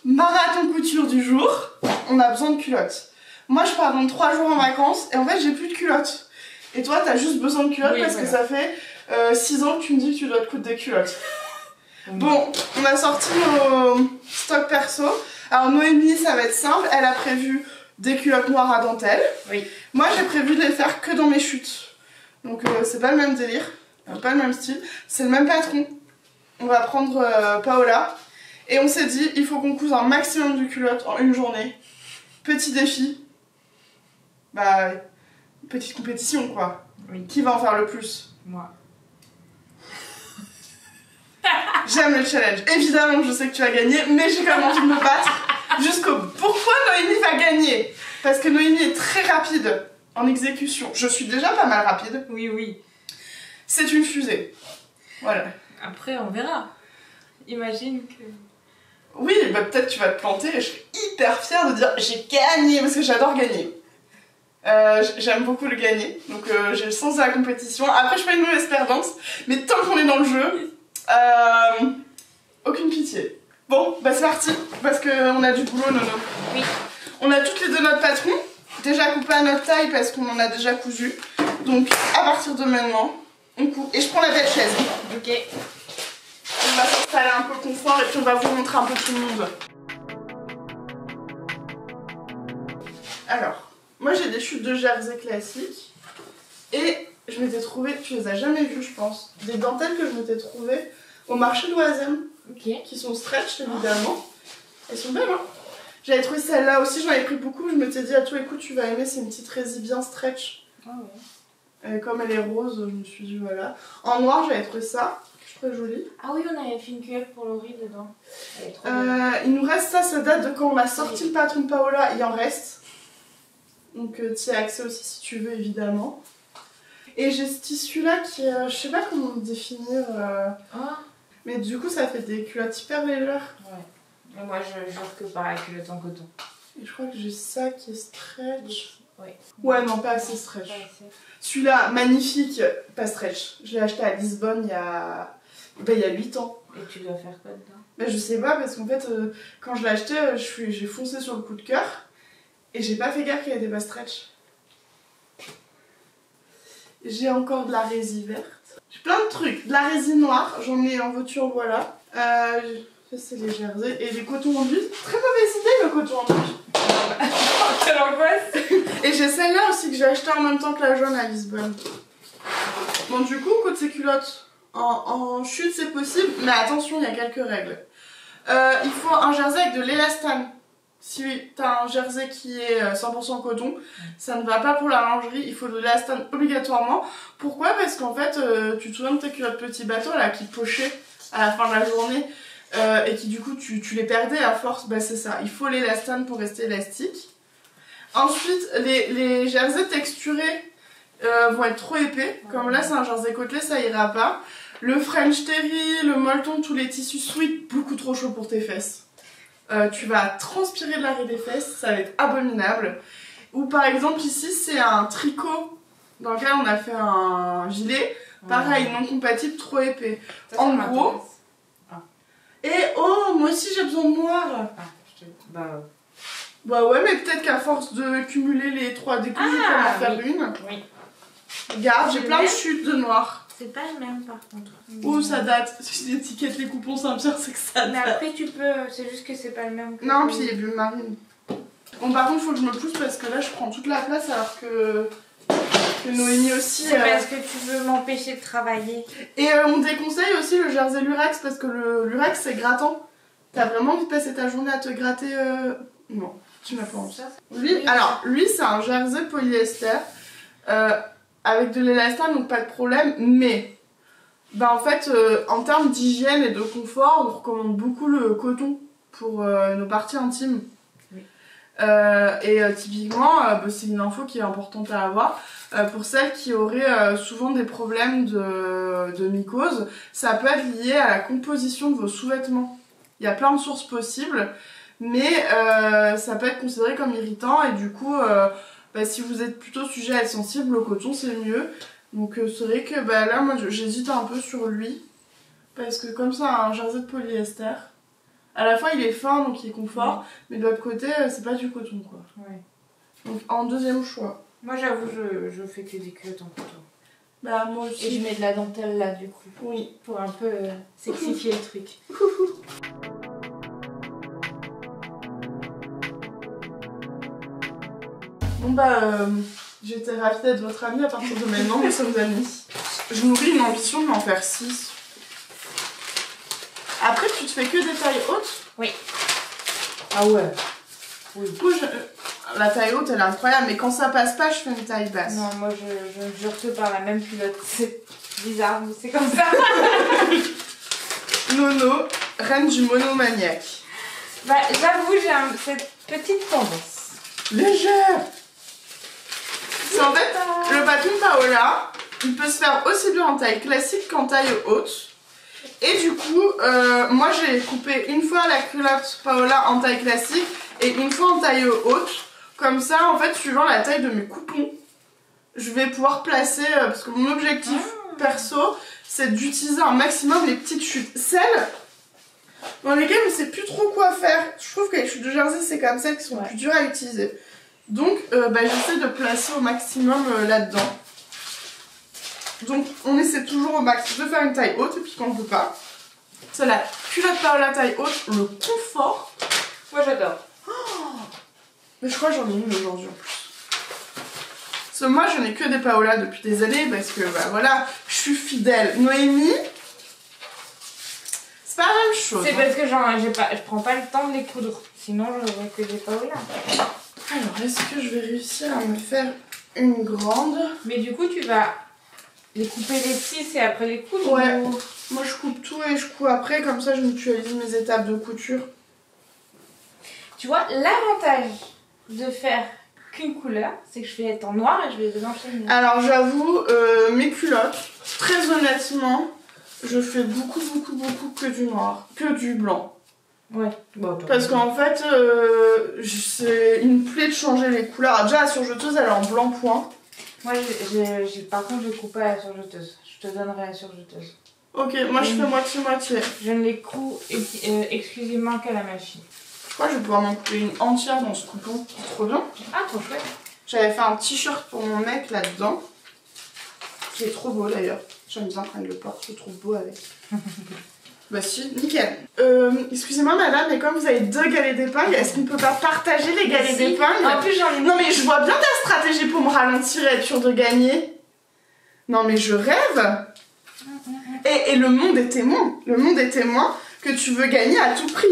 Marathon couture du jour, on a besoin de culottes. Moi je pars dans 3 jours en vacances et en fait j'ai plus de culottes. Et toi t'as juste besoin de culottes parce que ça fait 6 ans que tu me dis que tu dois te coudre des culottes. Bon, on a sorti nos stocks perso. Alors Noémie ça va être simple, elle a prévu des culottes noires à dentelle. Oui. Moi j'ai prévu de les faire que dans mes chutes. Donc c'est pas le même délire, pas le même style, c'est le même patron. On va prendre Paola. Et on s'est dit, il faut qu'on couse un maximum de culottes en une journée. Petit défi. Bah, petite compétition quoi. Oui. Qui va en faire le plus? Moi. J'aime le challenge. Évidemment, je sais que tu vas gagner, mais j'ai quand même envie de me battre jusqu'au... Pourquoi Noémie va gagner? Parce que Noémie est très rapide en exécution. Je suis déjà pas mal rapide. Oui, oui. C'est une fusée. Voilà. Après, on verra. Imagine que... Oui, bah peut-être tu vas te planter et je serai hyper fière de dire j'ai gagné parce que j'adore gagner. J'aime beaucoup le gagner, donc j'ai le sens de la compétition. Après, je suis pas une mauvaise perdante, mais tant qu'on est dans le jeu, aucune pitié. Bon, bah c'est parti, parce qu'on a du boulot, Nono. Oui. On a toutes les deux notre patron, déjà coupé à notre taille parce qu'on en a déjà cousu. Donc à partir de maintenant, on coupe. Et je prends la belle chaise. Ok. On va s'installer un peu confort et puis on va vous montrer un peu tout le monde. Alors, moi j'ai des chutes de jersey classiques et je m'étais trouvé, tu les as jamais vues je pense, des dentelles que je m'étais trouvées au marché de l'Oisem, qui sont stretch évidemment. Elles sont belles hein. J'avais trouvé celle-là aussi, j'en avais pris beaucoup, je m'étais dit à toi écoute tu vas aimer, c'est une petite résie bien stretch. Ah ouais. Comme elle est rose, je me suis dit voilà. En noir j'avais trouvé ça. Très jolie. Ah oui, on avait fait une culotte pour Laurie dedans. Elle est trop belle. Il nous reste ça date de quand on a sorti le patron de Paola, il en reste. Donc tu y as accès aussi si tu veux évidemment. Et j'ai ce tissu là qui je sais pas comment le définir. Mais du coup ça fait des culottes hyper légères. Ouais. Et moi je jure que pareil, culotte en coton. Et je crois que j'ai ça qui est stretch. Ouais. Ouais non pas assez stretch. Celui-là magnifique, pas stretch. Je l'ai acheté à Lisbonne il y a 8 ans. Et tu dois faire quoi dedans? Bah, je sais pas parce qu'en fait quand je l'ai acheté j'ai foncé sur le coup de cœur et j'ai pas fait gaffe qu'elle était pas stretch. J'ai encore de la résine verte. J'ai plein de trucs. De la résine noire, j'en ai en voiture voilà. Ça c'est les jerseys et les cotons enduits. Très mauvaise idée le coton enduit. Quelle angoisse. Et j'ai celle-là aussi que j'ai acheté en même temps que la jaune à Lisbonne. Bon du coup côté culotte. En chute c'est possible, mais attention il y a quelques règles. Il faut un jersey avec de l'élastane. Si t'as un jersey qui est 100% coton, ça ne va pas pour la lingerie, il faut de l'élastane obligatoirement. Pourquoi? Parce qu'en fait, tu te souviens de tes culottes petits bateaux là qui pochaient à la fin de la journée et qui du coup tu les perdais à force, bah c'est ça, il faut l'élastane pour rester élastique. Ensuite, les jerseys texturés vont être trop épais, comme là c'est un jersey côtelé, ça ira pas. Le French Terry, le molleton, tous les tissus sweat, beaucoup trop chaud pour tes fesses. Tu vas transpirer de l'arrêt des fesses, ça va être abominable. Ou par exemple ici c'est un tricot dans lequel on a fait un gilet, pareil, non compatible, trop épais. Ça, en gros, et oh moi aussi j'ai besoin de noir. Bah ouais mais peut-être qu'à force de cumuler les 3 découpes, je peux en faire une. Oui. Regarde, j'ai plein de chutes de noir. C'est pas le même par contre. Oh ça date, si l'étiquette les coupons Saint-Pierre c'est que ça date. Mais après tu peux, c'est juste que c'est pas le même. Non puis il est bleu marine. Bon par contre faut que je me pousse parce que là je prends toute la place alors que Noémie aussi. C'est parce que tu veux m'empêcher de travailler. Et on déconseille aussi le jersey lurex parce que le lurex c'est grattant. T'as vraiment envie de passer ta journée à te gratter Non, tu n'as pas envie. Lui, alors lui c'est un jersey polyester avec de l'élastane donc pas de problème, mais bah en fait en termes d'hygiène et de confort on recommande beaucoup le coton pour nos parties intimes. Oui. Typiquement bah, c'est une info qui est importante à avoir pour celles qui auraient souvent des problèmes de mycose. Ça peut être lié à la composition de vos sous-vêtements. Il y a plein de sources possibles, mais ça peut être considéré comme irritant et du coup bah, si vous êtes plutôt sujet à être sensible au coton c'est mieux. Donc c'est vrai que bah, là moi j'hésite un peu sur lui parce que comme ça un jersey de polyester À la fois il est fin donc il est confort, mais de l'autre côté c'est pas du coton quoi. Ouais. Donc en deuxième choix. Moi j'avoue je fais que des culottes en coton. Bah moi aussi. Et je mets de la dentelle là du coup. Oui. Pour un peu sexifier le truc. Bon bah j'étais ravie d'être votre amie, à partir de maintenant nous sommes amis. Je nourris une ambition de m'en faire 6. Après tu te fais que des tailles hautes? Oui. Ah ouais. Oui. Moi, la taille haute elle est incroyable, mais quand ça passe pas je fais une taille basse. Non, moi je ne jure que par la même culotte. C'est bizarre, mais c'est comme ça. Nono, reine du monomaniaque. Bah j'avoue j'ai cette petite tendance. Légère. C'est en fait le patron Paola, il peut se faire aussi bien en taille classique qu'en taille haute. Et du coup, moi j'ai coupé une fois la culotte Paola en taille classique et une fois en taille haute. Comme ça, en fait, suivant la taille de mes coupons, je vais pouvoir placer, parce que mon objectif perso, c'est d'utiliser un maximum les petites chutes. Celles dans lesquelles je ne sais plus trop quoi faire. Je trouve que les chutes de jersey, c'est comme celles qui sont plus dures à utiliser. Donc, j'essaie de placer au maximum là-dedans. Donc, on essaie toujours au max de faire une taille haute, et puis quand on ne peut pas, c'est la culotte Paola taille haute, le confort. Moi j'adore. Mais je crois que j'en ai une aujourd'hui en plus. Parce que moi, je n'ai que des Paola depuis des années, parce que, bah voilà, je suis fidèle. Noémie, c'est pas la même chose. C'est parce que je prends pas le temps de les coudre. Sinon, j'aurais que des Paola. Alors, est-ce que je vais réussir à me faire une grande? Mais du coup, tu vas les couper les petits et après les coudre? Ouais. Ou... Moi, je coupe tout et je couds après, comme ça, je mutualise mes étapes de couture. Tu vois, l'avantage de faire qu'une couleur, c'est que je vais être en noir et je vais les enchaîner. Alors, j'avoue, mes culottes, très honnêtement, je fais beaucoup que du noir, que du blanc. Ouais. Bon, Parce qu'en fait, c'est une plaie de changer les couleurs. Alors, déjà, la surjeteuse, elle est en blanc point. Moi, par contre, je coupe pas la surjeteuse. Je te donnerai la surjeteuse. Ok, moi, je fais moitié-moitié. Je ne les couds exclusivement qu'à la machine. Je crois que je vais pouvoir m'en couper une entière dans ce coupon. C'est trop bien. Ah, trop chouette. J'avais fait un t-shirt pour mon mec là-dedans. Qui est trop beau d'ailleurs. J'aime bien quand il le porte, je le trouve beau avec. Bah si, nickel. Excusez-moi madame, mais comme vous avez 2 galets d'épingle, est-ce qu'on peut pas partager les galets d'épingle? En plus j'en ai... Non mais je vois bien ta stratégie pour me ralentir et être sûre de gagner. Non mais je rêve. Et le monde est témoin. Le monde est témoin que tu veux gagner à tout prix.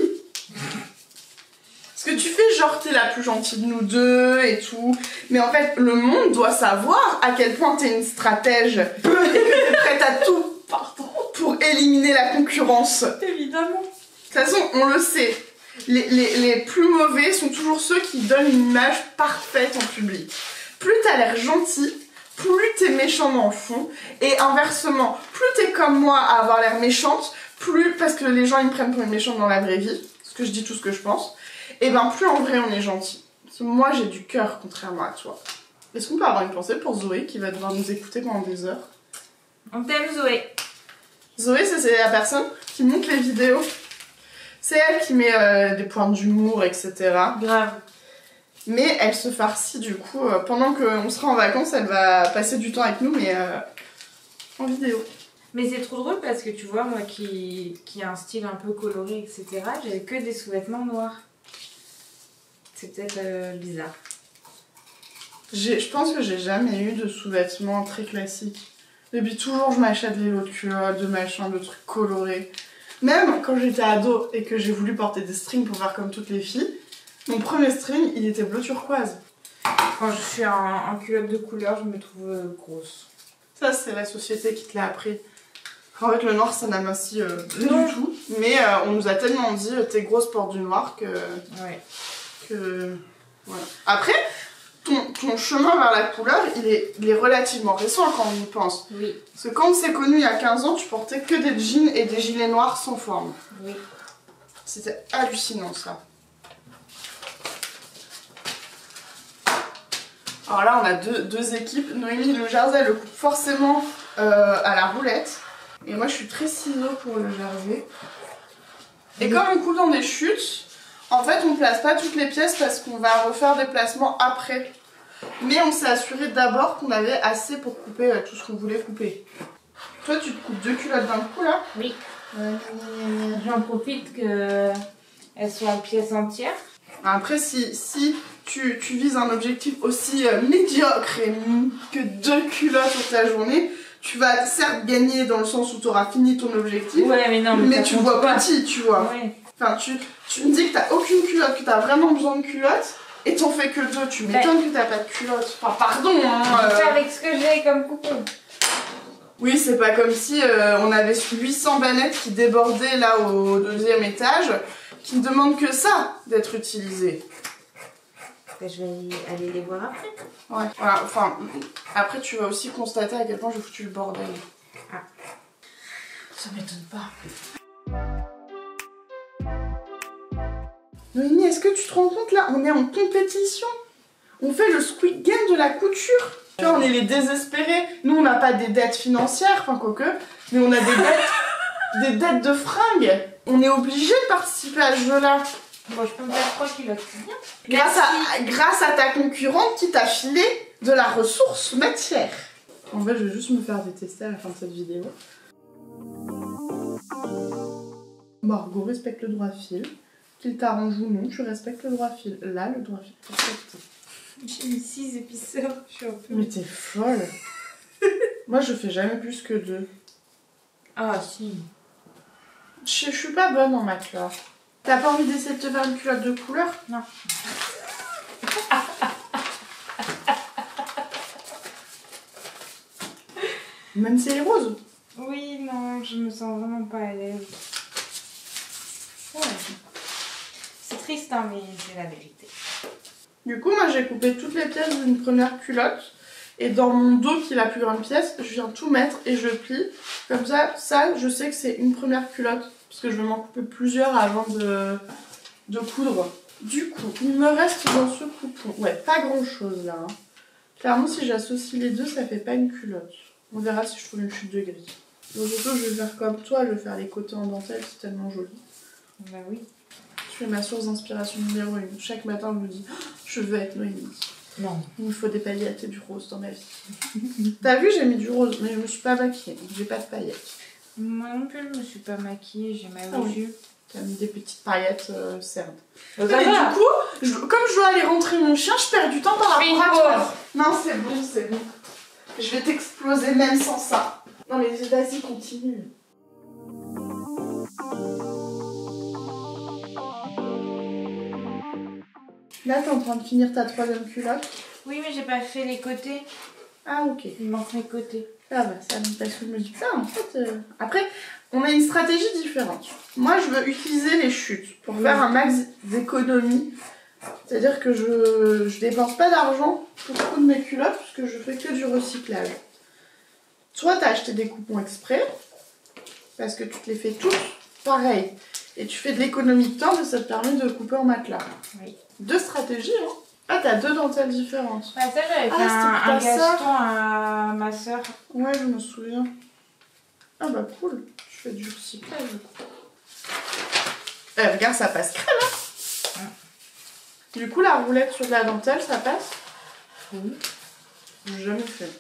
Parce que tu fais genre t'es la plus gentille de nous deux et tout. Mais en fait, le monde doit savoir à quel point t'es une stratège. Et que t'es prête à tout pour éliminer la concurrence. Évidemment. De toute façon, on le sait. Les plus mauvais sont toujours ceux qui donnent une image parfaite en public. Plus t'as l'air gentil, plus t'es méchant dans le fond. Et inversement, plus t'es comme moi à avoir l'air méchante, plus, parce que les gens ils me prennent pour une méchante dans la vraie vie, parce que je dis tout ce que je pense, et ben plus en vrai on est gentil. Parce que moi j'ai du cœur contrairement à toi. Est-ce qu'on peut avoir une pensée pour Zoé qui va devoir nous écouter pendant des heures? On t'aime Zoé. Zoé, c'est la personne qui monte les vidéos. C'est elle qui met des points d'humour, etc. Grave. Mais elle se farcit du coup. Pendant qu'on sera en vacances, elle va passer du temps avec nous, mais en vidéo. Mais c'est trop drôle parce que tu vois, moi qui a un style un peu coloré, etc., j'avais que des sous-vêtements noirs. C'est peut-être bizarre. Je pense que j'ai jamais eu de sous-vêtements très classiques. Depuis toujours, je m'achète des lots de culottes, de machins, de trucs colorés. Même quand j'étais ado et que j'ai voulu porter des strings pour faire comme toutes les filles, mon premier string, il était bleu turquoise. Quand je suis en culotte de couleur, je me trouve grosse. Ça, c'est la société qui te l'a appris. En fait, le noir, ça n'amincit pas Non. du tout. Mais on nous a tellement dit, t'es grosse, porte du noir, que... Ouais. Voilà. Après, ton chemin vers la couleur, il est relativement récent quand on y pense. Oui. Parce que quand on s'est connus il y a 15 ans, tu portais que des jeans et des gilets noirs sans forme. Oui. C'était hallucinant, ça. Alors là, on a deux équipes. Noémie, le jersey, elle le coupe forcément à la roulette. Et moi, je suis très ciseau pour le jersey. Et comme on coupe dans des chutes, en fait on place pas toutes les pièces parce qu'on va refaire des placements après. Mais on s'est assuré d'abord qu'on avait assez pour couper tout ce qu'on voulait couper. Toi tu te coupes 2 culottes d'un coup là? Oui. J'en profite qu'elles soient en pièces entières. Après si tu vises un objectif aussi médiocre que 2 culottes sur ta journée, tu vas certes gagner dans le sens où tu auras fini ton objectif, ouais, mais tu vois petit, tu vois. Ouais. Enfin, tu me dis que t'as aucune culotte, que t'as vraiment besoin de culottes, et t'en fais que 2, tu m'étonnes que t'as pas de culottes. Enfin, pardon, hein. Je fais avec ce que j'ai comme coupon. Oui, c'est pas comme si on avait 800 bannettes qui débordaient là au 2e étage, qui ne demandent que ça d'être utilisées. Je vais aller les voir après. Ouais, voilà, enfin, après tu vas aussi constater à quel point j'ai foutu le bordel. Ah. Ça m'étonne pas. Noémie, est-ce que tu te rends compte là, on est en compétition? On fait le Squid Game de la couture. Tu vois, on est les désespérés. Nous, on n'a pas des dettes financières, enfin quoique, mais on a des dettes de fringues. On est obligé de participer à ce jeu-là. Bon, je peux me faire 3 kilos, c'est bien. Grâce à ta concurrente qui t'a filé de la ressource matière. En vrai, je vais juste me faire détester à la fin de cette vidéo. Margot respecte le droit fil. Qu'il t'arrange ou non, tu respectes le droit fil. Là, le droit fil est respecté. J'ai mis 6 épiceures, je suis un peu... Mais t'es folle. Moi, je fais jamais plus que 2. Ah, si. Je suis pas bonne en maths, là. T'as pas envie d'essayer de te faire une culotte de couleur? Non. Même si elle est rose? Oui, non, je me sens vraiment pas à l'aise. Ouais. C'est triste, hein, mais c'est la vérité. Du coup, moi, j'ai coupé toutes les pièces d'une première culotte. Et dans mon dos, qui est la plus grande pièce, je viens tout mettre et je plie. Comme ça, je sais que c'est une première culotte. Parce que je vais m'en couper plusieurs avant de coudre. Du coup, il me reste dans ce coupon, ouais, pas grand chose là. Hein. Clairement, si j'associe les deux, ça fait pas une culotte. On verra si je trouve une chute de gris. Donc, je vais faire comme toi, je vais faire les côtés en dentelle, c'est tellement joli. Bah oui. Je fais ma source d'inspiration numéro 1. Chaque matin, je me dis, je veux être Noémie. Non. Il me faut des paillettes et du rose dans ma vie. T'as vu, j'ai mis du rose, mais je me suis pas maquillée, donc j'ai pas de paillettes. Moi non plus, je me suis pas maquillée, j'ai mal aux yeux. T'as mis des petites paillettes cernes. Et du coup, comme je dois aller rentrer mon chien, je perds du temps par rapport à toi. Non, c'est bon, c'est bon. Je vais t'exploser même sans ça. Non mais vas-y, continue. Là, t'es en train de finir ta 3e culotte. Oui, mais j'ai pas fait les côtés. Ah, ok. Il manque les côtés. Ah bah ça, parce que je me dis ça en fait. Après, on a une stratégie différente. Moi, je veux utiliser les chutes pour faire un max d'économie. C'est-à-dire que je dépense pas d'argent pour coudre mes culottes parce que je fais que du recyclage. Toi, t'as acheté des coupons exprès parce que tu te les fais tous pareil. Et tu fais de l'économie de temps et ça te permet de couper en matelas. Oui. 2 stratégies, hein. Ah, t'as 2 dentelles différentes. Ouais, ça, j'avais fait un gaston à ma soeur. Ouais, je me souviens. Ah bah cool, tu fais du recyclage. Regarde, ça passe crème, hein. Du coup, la roulette sur de la dentelle, ça passe? Oui. J'ai jamais fait.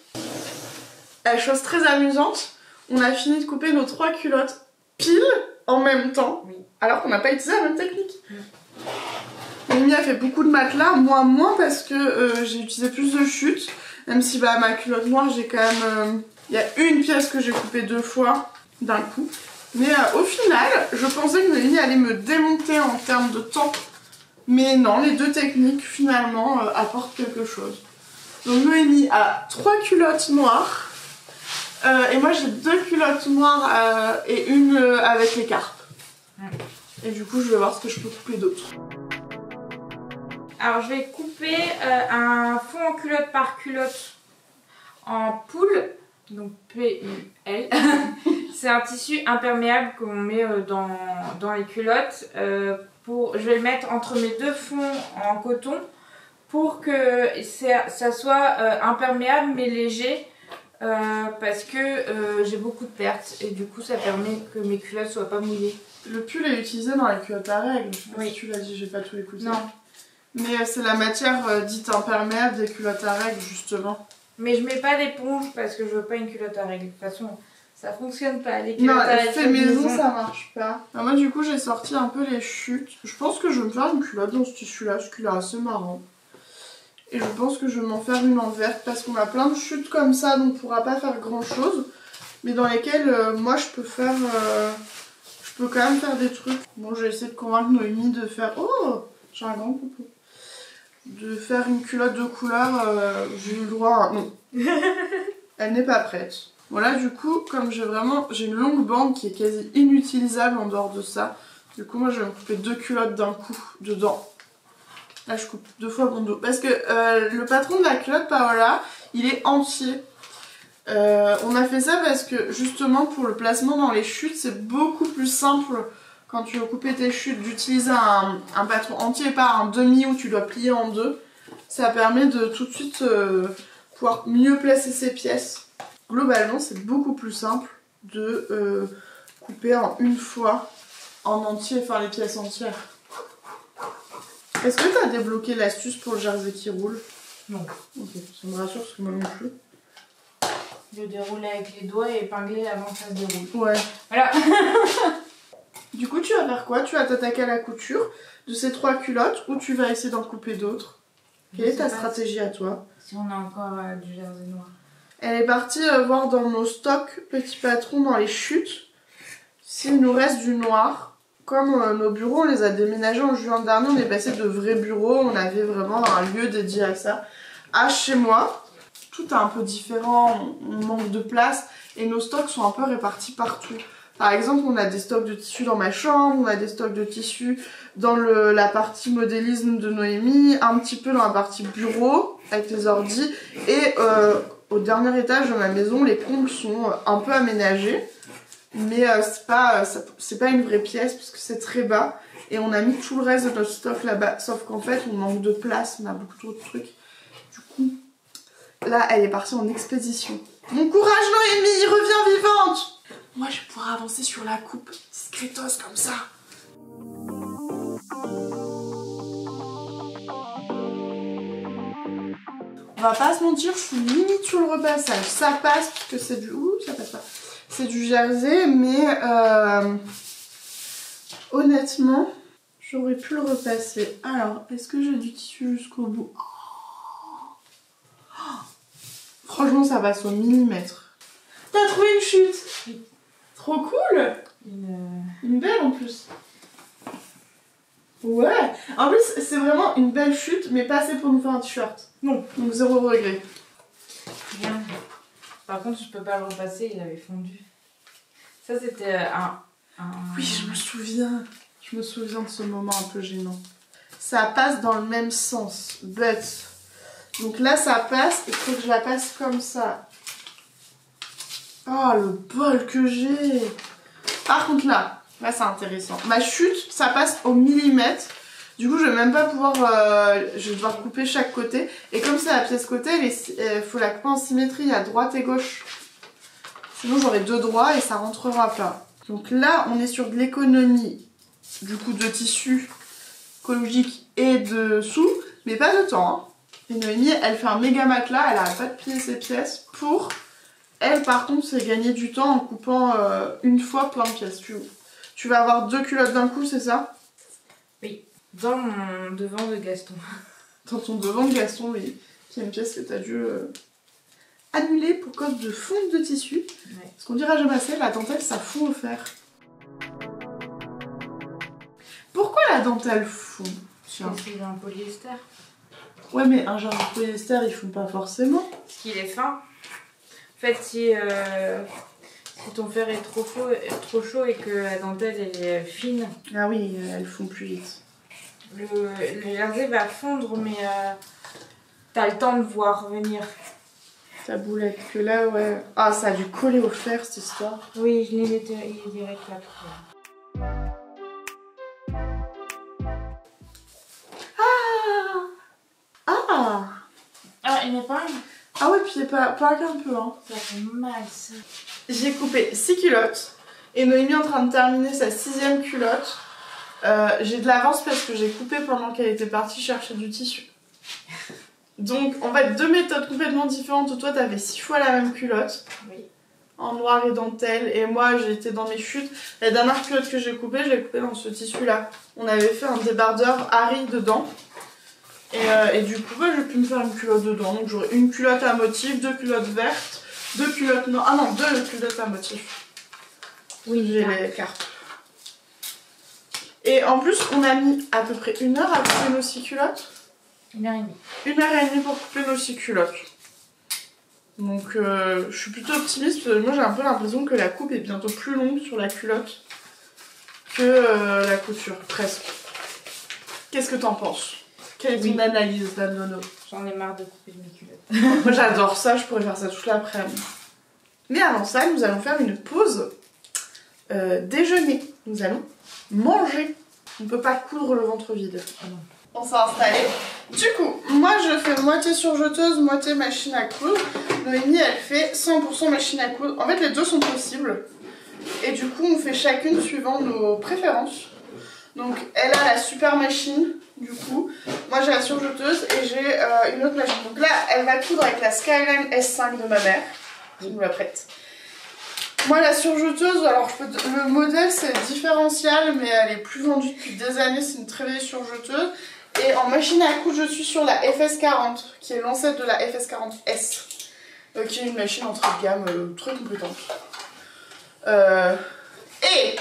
Chose très amusante, on a fini de couper nos 3 culottes pile en même temps, oui. Alors qu'on n'a pas utilisé la même technique. Noémie a fait beaucoup de matelas, moi moins parce que j'ai utilisé plus de chutes. Même si bah, ma culotte noire, j'ai quand même... Il y a une pièce que j'ai coupée 2 fois d'un coup. Mais au final, je pensais que Noémie allait me démonter en termes de temps. Mais non, les 2 techniques finalement apportent quelque chose. Donc Noémie a 3 culottes noires. Et moi j'ai 2 culottes noires et une avec les carpes. Et du coup je vais voir ce que je peux couper d'autre. Alors je vais couper un fond en culotte par culotte en poule, donc P-U-L. C'est un tissu imperméable qu'on met dans les culottes. Je vais le mettre entre mes 2 fonds en coton pour que ça soit imperméable mais léger. Parce que j'ai beaucoup de pertes et du coup ça permet que mes culottes soient pas mouillées. Le pull est utilisé dans les culottes à règles. Je sais pas Oui. si tu l'as dit, j'ai pas tout écouté. Non. Mais c'est la matière dite imperméable des culottes à règles, justement. Mais je mets pas d'éponge parce que je veux pas une culotte à règles. De toute façon, ça fonctionne pas. Les culottes Non, à règles fait maison, ça marche pas. Alors moi, du coup, j'ai sorti un peu les chutes. Je pense que je vais me faire une culotte dans ce tissu-là, ce qu'il est assez marrant. Et je pense que je vais m'en faire une en verte parce qu'on a plein de chutes comme ça, donc on pourra pas faire grand-chose. Mais dans lesquelles, moi, je peux faire... je peux quand même faire des trucs. Bon, je vais essayer de convaincre Noémie de faire... Oh, j'ai un grand poupou. De faire une culotte de couleur, j'ai eu le droit à... Non. Elle n'est pas prête. Voilà, du coup, comme j'ai une longue bande qui est quasi inutilisable en dehors de ça. Du coup, moi, je vais me couper 2 culottes d'un coup dedans. Là, je coupe 2 fois mon dos. Parce que le patron de la culotte, Paola, il est entier. On a fait ça parce que, justement, pour le placement dans les chutes, c'est beaucoup plus simple quand tu veux couper tes chutes d'utiliser un patron entier et pas un demi où tu dois plier en deux. Ça permet de tout de suite pouvoir mieux placer ses pièces. Globalement, c'est beaucoup plus simple de couper en une fois en entier, enfin les pièces entières. Est-ce que tu as débloqué l'astuce pour le jersey qui roule? Non. Ok, ça me rassure parce que moi non plus. Je déroule avec les doigts et épingler avant que ça se déroule. Ouais. Voilà. Du coup, tu vas faire quoi? Tu vas t'attaquer à la couture de ces 3 culottes ou tu vas essayer d'en couper d'autres? Quelle est ta stratégie à toi? Si on a encore du jersey noir. Elle est partie voir dans nos stocks petits patrons dans les chutes s'il nous reste du noir. Comme nos bureaux, on les a déménagés en juin dernier, on est passé de vrais bureaux, on avait vraiment un lieu dédié à ça. À chez moi, tout est un peu différent, on manque de place et nos stocks sont un peu répartis partout. Par exemple, on a des stocks de tissus dans ma chambre, on a des stocks de tissus dans la partie modélisme de Noémie, un petit peu dans la partie bureau avec les ordis et au dernier étage de ma maison, les combles sont un peu aménagés. Mais c'est pas une vraie pièce parce que c'est très bas et on a mis tout le reste de notre stock là-bas, sauf qu'en fait on manque de place, on a beaucoup trop de trucs. Du coup, là elle est partie en expédition. Mon courage Noémie, reviens vivante! Moi je vais pouvoir avancer sur la coupe, discretos comme ça. On va pas se mentir, je suis limite sur le repassage. Ça passe parce que c'est du... Ouh, ça passe pas. C'est du jersey, mais honnêtement, j'aurais pu le repasser. Alors, est-ce que j'ai du tissu jusqu'au bout? Franchement, ça passe au millimètre. T'as trouvé une chute? Oui. Trop cool! Une belle en plus. Ouais! En plus, c'est vraiment une belle chute, mais pas assez pour nous faire un t-shirt. Non, donc 0 regret. Bien. Par contre, je peux pas le repasser, il avait fondu. Ça, c'était un... Oui, je me souviens. Je me souviens de ce moment un peu gênant. Ça passe dans le même sens, but. Donc là, ça passe, il faut que je la passe comme ça. Oh, le bol que j'ai! Par contre, là c'est intéressant. Ma chute, ça passe au millimètre. Du coup, je vais même pas pouvoir... je vais devoir couper chaque côté. Et comme c'est la pièce côté, il faut la couper en symétrie à droite et gauche. Sinon, j'aurai 2 droits et ça rentrera pas. Donc là, on est sur de l'économie, du coup, de tissu écologique et de sous, mais pas de temps. Hein. Et Noémie, elle fait un méga matelas, elle arrête pas de plier ses pièces pour... Elle, par contre, c'est gagner du temps en coupant une fois plein de pièces. Tu vas avoir 2 culottes d'un coup, c'est ça? Oui, dans mon devant de Gaston. Dans ton devant de Gaston, oui. Qui est une pièce que tu as dû annuler pour cause de fonte de tissu. Ouais. Parce qu'on dira jamais assez, la dentelle, ça fond au fer. Pourquoi la dentelle fond? Tiens. C'est un polyester. Ouais, mais un genre de polyester, ils font pas forcément. Parce qu'il est fin. En fait, si ton fer est trop chaud et que la dentelle est fine... Ah oui, elles font plus vite. Le jersey va fondre, mais t'as le temps de voir venir. Ta boulette, que là, ouais... Ah, ça a dû coller au fer, cette histoire. Oui, je l'ai direct là. Ah, il n'est pas un. Ah ouais, puis pas qu'un peu, hein. Ça fait mal, ça. J'ai coupé 6 culottes. Et Noémie est en train de terminer sa 6e culotte. J'ai de l'avance parce que j'ai coupé pendant qu'elle était partie chercher du tissu. Donc en fait 2 méthodes complètement différentes. Toi t'avais 6 fois la même culotte. Oui. En noir et dentelle. Et moi j'étais dans mes chutes. La dernière culotte que j'ai coupée, je l'ai coupée dans ce tissu là. On avait fait un débardeur Harry dedans. Et du coup j'ai pu me faire une culotte dedans. Donc j'aurai une culotte à motif, 2 culottes vertes, 2 culottes noires. Ah non, 2 culottes à motif. Oui, j'ai les cartes. Et en plus on a mis à peu près 1 heure à couper nos 6 culottes. 1h30. 1h30 pour couper nos 6 culottes. Donc je suis plutôt optimiste parce que moi j'ai un peu l'impression que la coupe est bientôt plus longue sur la culotte que la couture, presque. Qu'est-ce que t'en penses? Quelle est ton analyse, Dame Nono? J'en ai marre de couper mes culottes. Moi j'adore ça, je pourrais faire ça toute l'après-midi. Mais avant ça, nous allons faire une pause déjeuner. Nous allons manger. On ne peut pas coudre le ventre vide. On s'est installé. Du coup, moi je fais moitié surjeteuse, moitié machine à coudre. Noémie elle fait 100% machine à coudre. En fait les deux sont possibles. Et du coup on fait chacune suivant nos préférences. Donc elle a la super machine du coup. Moi j'ai la surjeteuse et j'ai une autre machine. Donc là elle va coudre avec la Skyline S5 de ma mère. Je me la prête. Moi la surjeteuse, alors le modèle c'est différentiel mais elle est plus vendue depuis des années, c'est une très vieille surjeteuse. Et en machine à coudre, je suis sur la FS40, qui est l'ancêtre de la FS40S, qui est une machine entrée de gamme très compétente. Et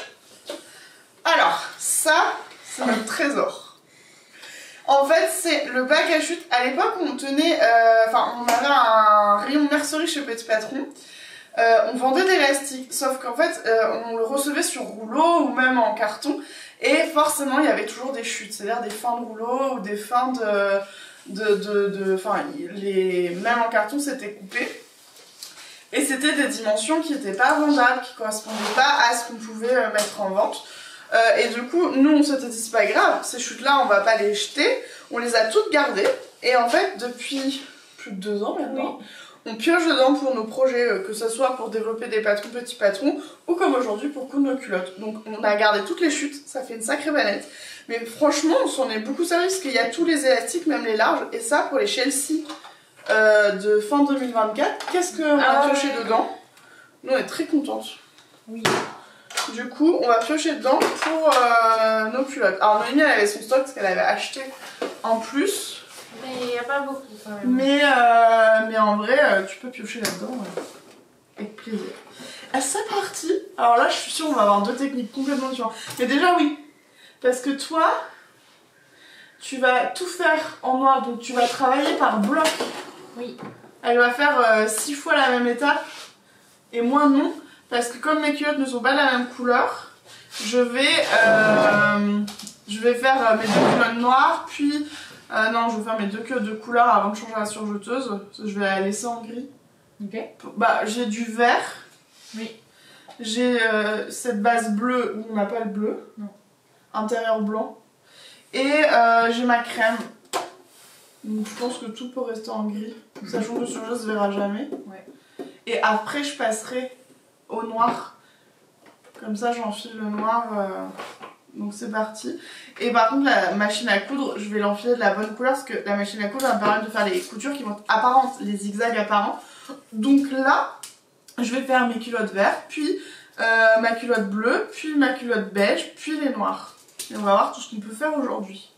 alors, ça, c'est notre trésor. En fait, c'est le bac à chute. À l'époque, on tenait, on avait un rayon mercerie chez Petit Patron. On vendait des élastiques, sauf qu'en fait, on le recevait sur rouleau ou même en carton. Et forcément, il y avait toujours des chutes, c'est-à-dire des fins de rouleau ou des fins même en carton, c'était coupé. Et c'était des dimensions qui n'étaient pas vendables, qui ne correspondaient pas à ce qu'on pouvait mettre en vente. Et du coup, nous, on s'était dit, c'est pas grave, ces chutes-là, on va pas les jeter. On les a toutes gardées. Et en fait, depuis plus de 2 ans maintenant, on pioche dedans pour nos projets, que ce soit pour développer des patrons, petits patrons, ou comme aujourd'hui pour coudre nos culottes. Donc on a gardé toutes les chutes, ça fait une sacrée banette. Mais franchement, on s'en est beaucoup servi parce qu'il y a tous les élastiques, même les larges. Et ça, pour les Chelsea de fin 2024, qu'est-ce qu'on a pioché dedans? Nous, on est très contentes. Oui. Du coup, on va piocher dedans pour nos culottes. Alors Noémie, elle avait son stock parce qu'elle avait acheté en plus. Mais il n'y a pas beaucoup quand même. Mais en vrai, tu peux piocher là-dedans avec plaisir. C'est parti. Alors là, je suis sûre qu'on va avoir 2 techniques complètement différentes. Mais déjà, oui. Parce que toi, tu vas tout faire en noir. Donc tu vas travailler par bloc. Oui. Elle va faire 6 fois la même étape. Et moi, non. Parce que comme mes culottes ne sont pas de la même couleur, je vais faire mes 2 culottes noires, puis... non, je vais faire mes 2 culottes de couleur avant de changer la surjeteuse. Je vais la laisser en gris. Ok. Bah, j'ai du vert. Oui. J'ai cette base bleue où on n'a pas le bleu. Non. Intérieur blanc. Et j'ai ma crème. Donc je pense que tout peut rester en gris. Sachant que le surjeu se verra jamais. Ouais. Et après, je passerai au noir. Comme ça, j'enfile le noir. Donc c'est parti. Et par contre la machine à coudre, je vais l'enfiler de la bonne couleur parce que la machine à coudre va me permettre de faire les coutures qui vont être apparentes, les zigzags apparents. Donc là, je vais faire mes culottes vertes, puis ma culotte bleue, puis ma culotte beige, puis les noirs. Et on va voir tout ce qu'on peut faire aujourd'hui.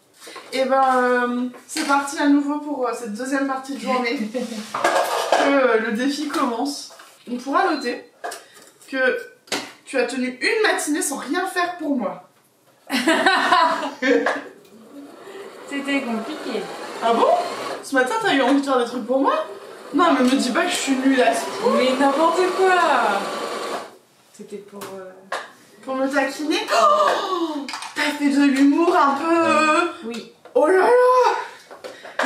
Et c'est parti à nouveau pour cette deuxième partie de journée. Que le défi commence. On pourra noter que tu as tenu une matinée sans rien faire pour moi. C'était compliqué. Ah bon? Ce matin t'as eu envie de faire des trucs pour moi? Non mais me dis pas que je suis nulle à ce point. Mais n'importe quoi. C'était pour me taquiner. Oh, t'as fait de l'humour un peu. Oui. Oh là là.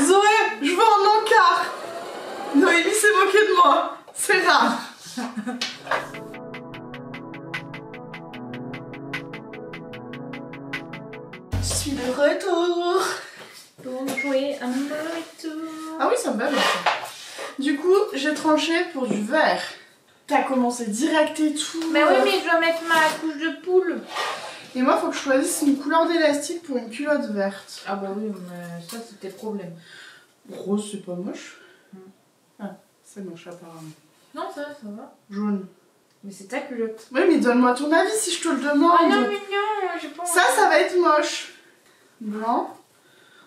Zoé, je veux un encart. Noémie s'est moquée de moi. C'est rare. Je suis de retour. Pour jouer un retour. Ah oui, ça me va bien. Du coup, j'ai tranché pour du vert. T'as commencé direct et tout. Mais oui, mais je dois mettre ma couche de poule. Et moi, faut que je choisisse une couleur d'élastique pour une culotte verte. Ah bah oui, mais ça c'était le problème. Rose, c'est pas moche. Ah, c'est moche apparemment. Non, ça va. Jaune. Mais c'est ta culotte. Oui, mais donne-moi ton avis si je te le demande. Ah non, mais non, j'ai pas envie. Ça va être moche. Blanc.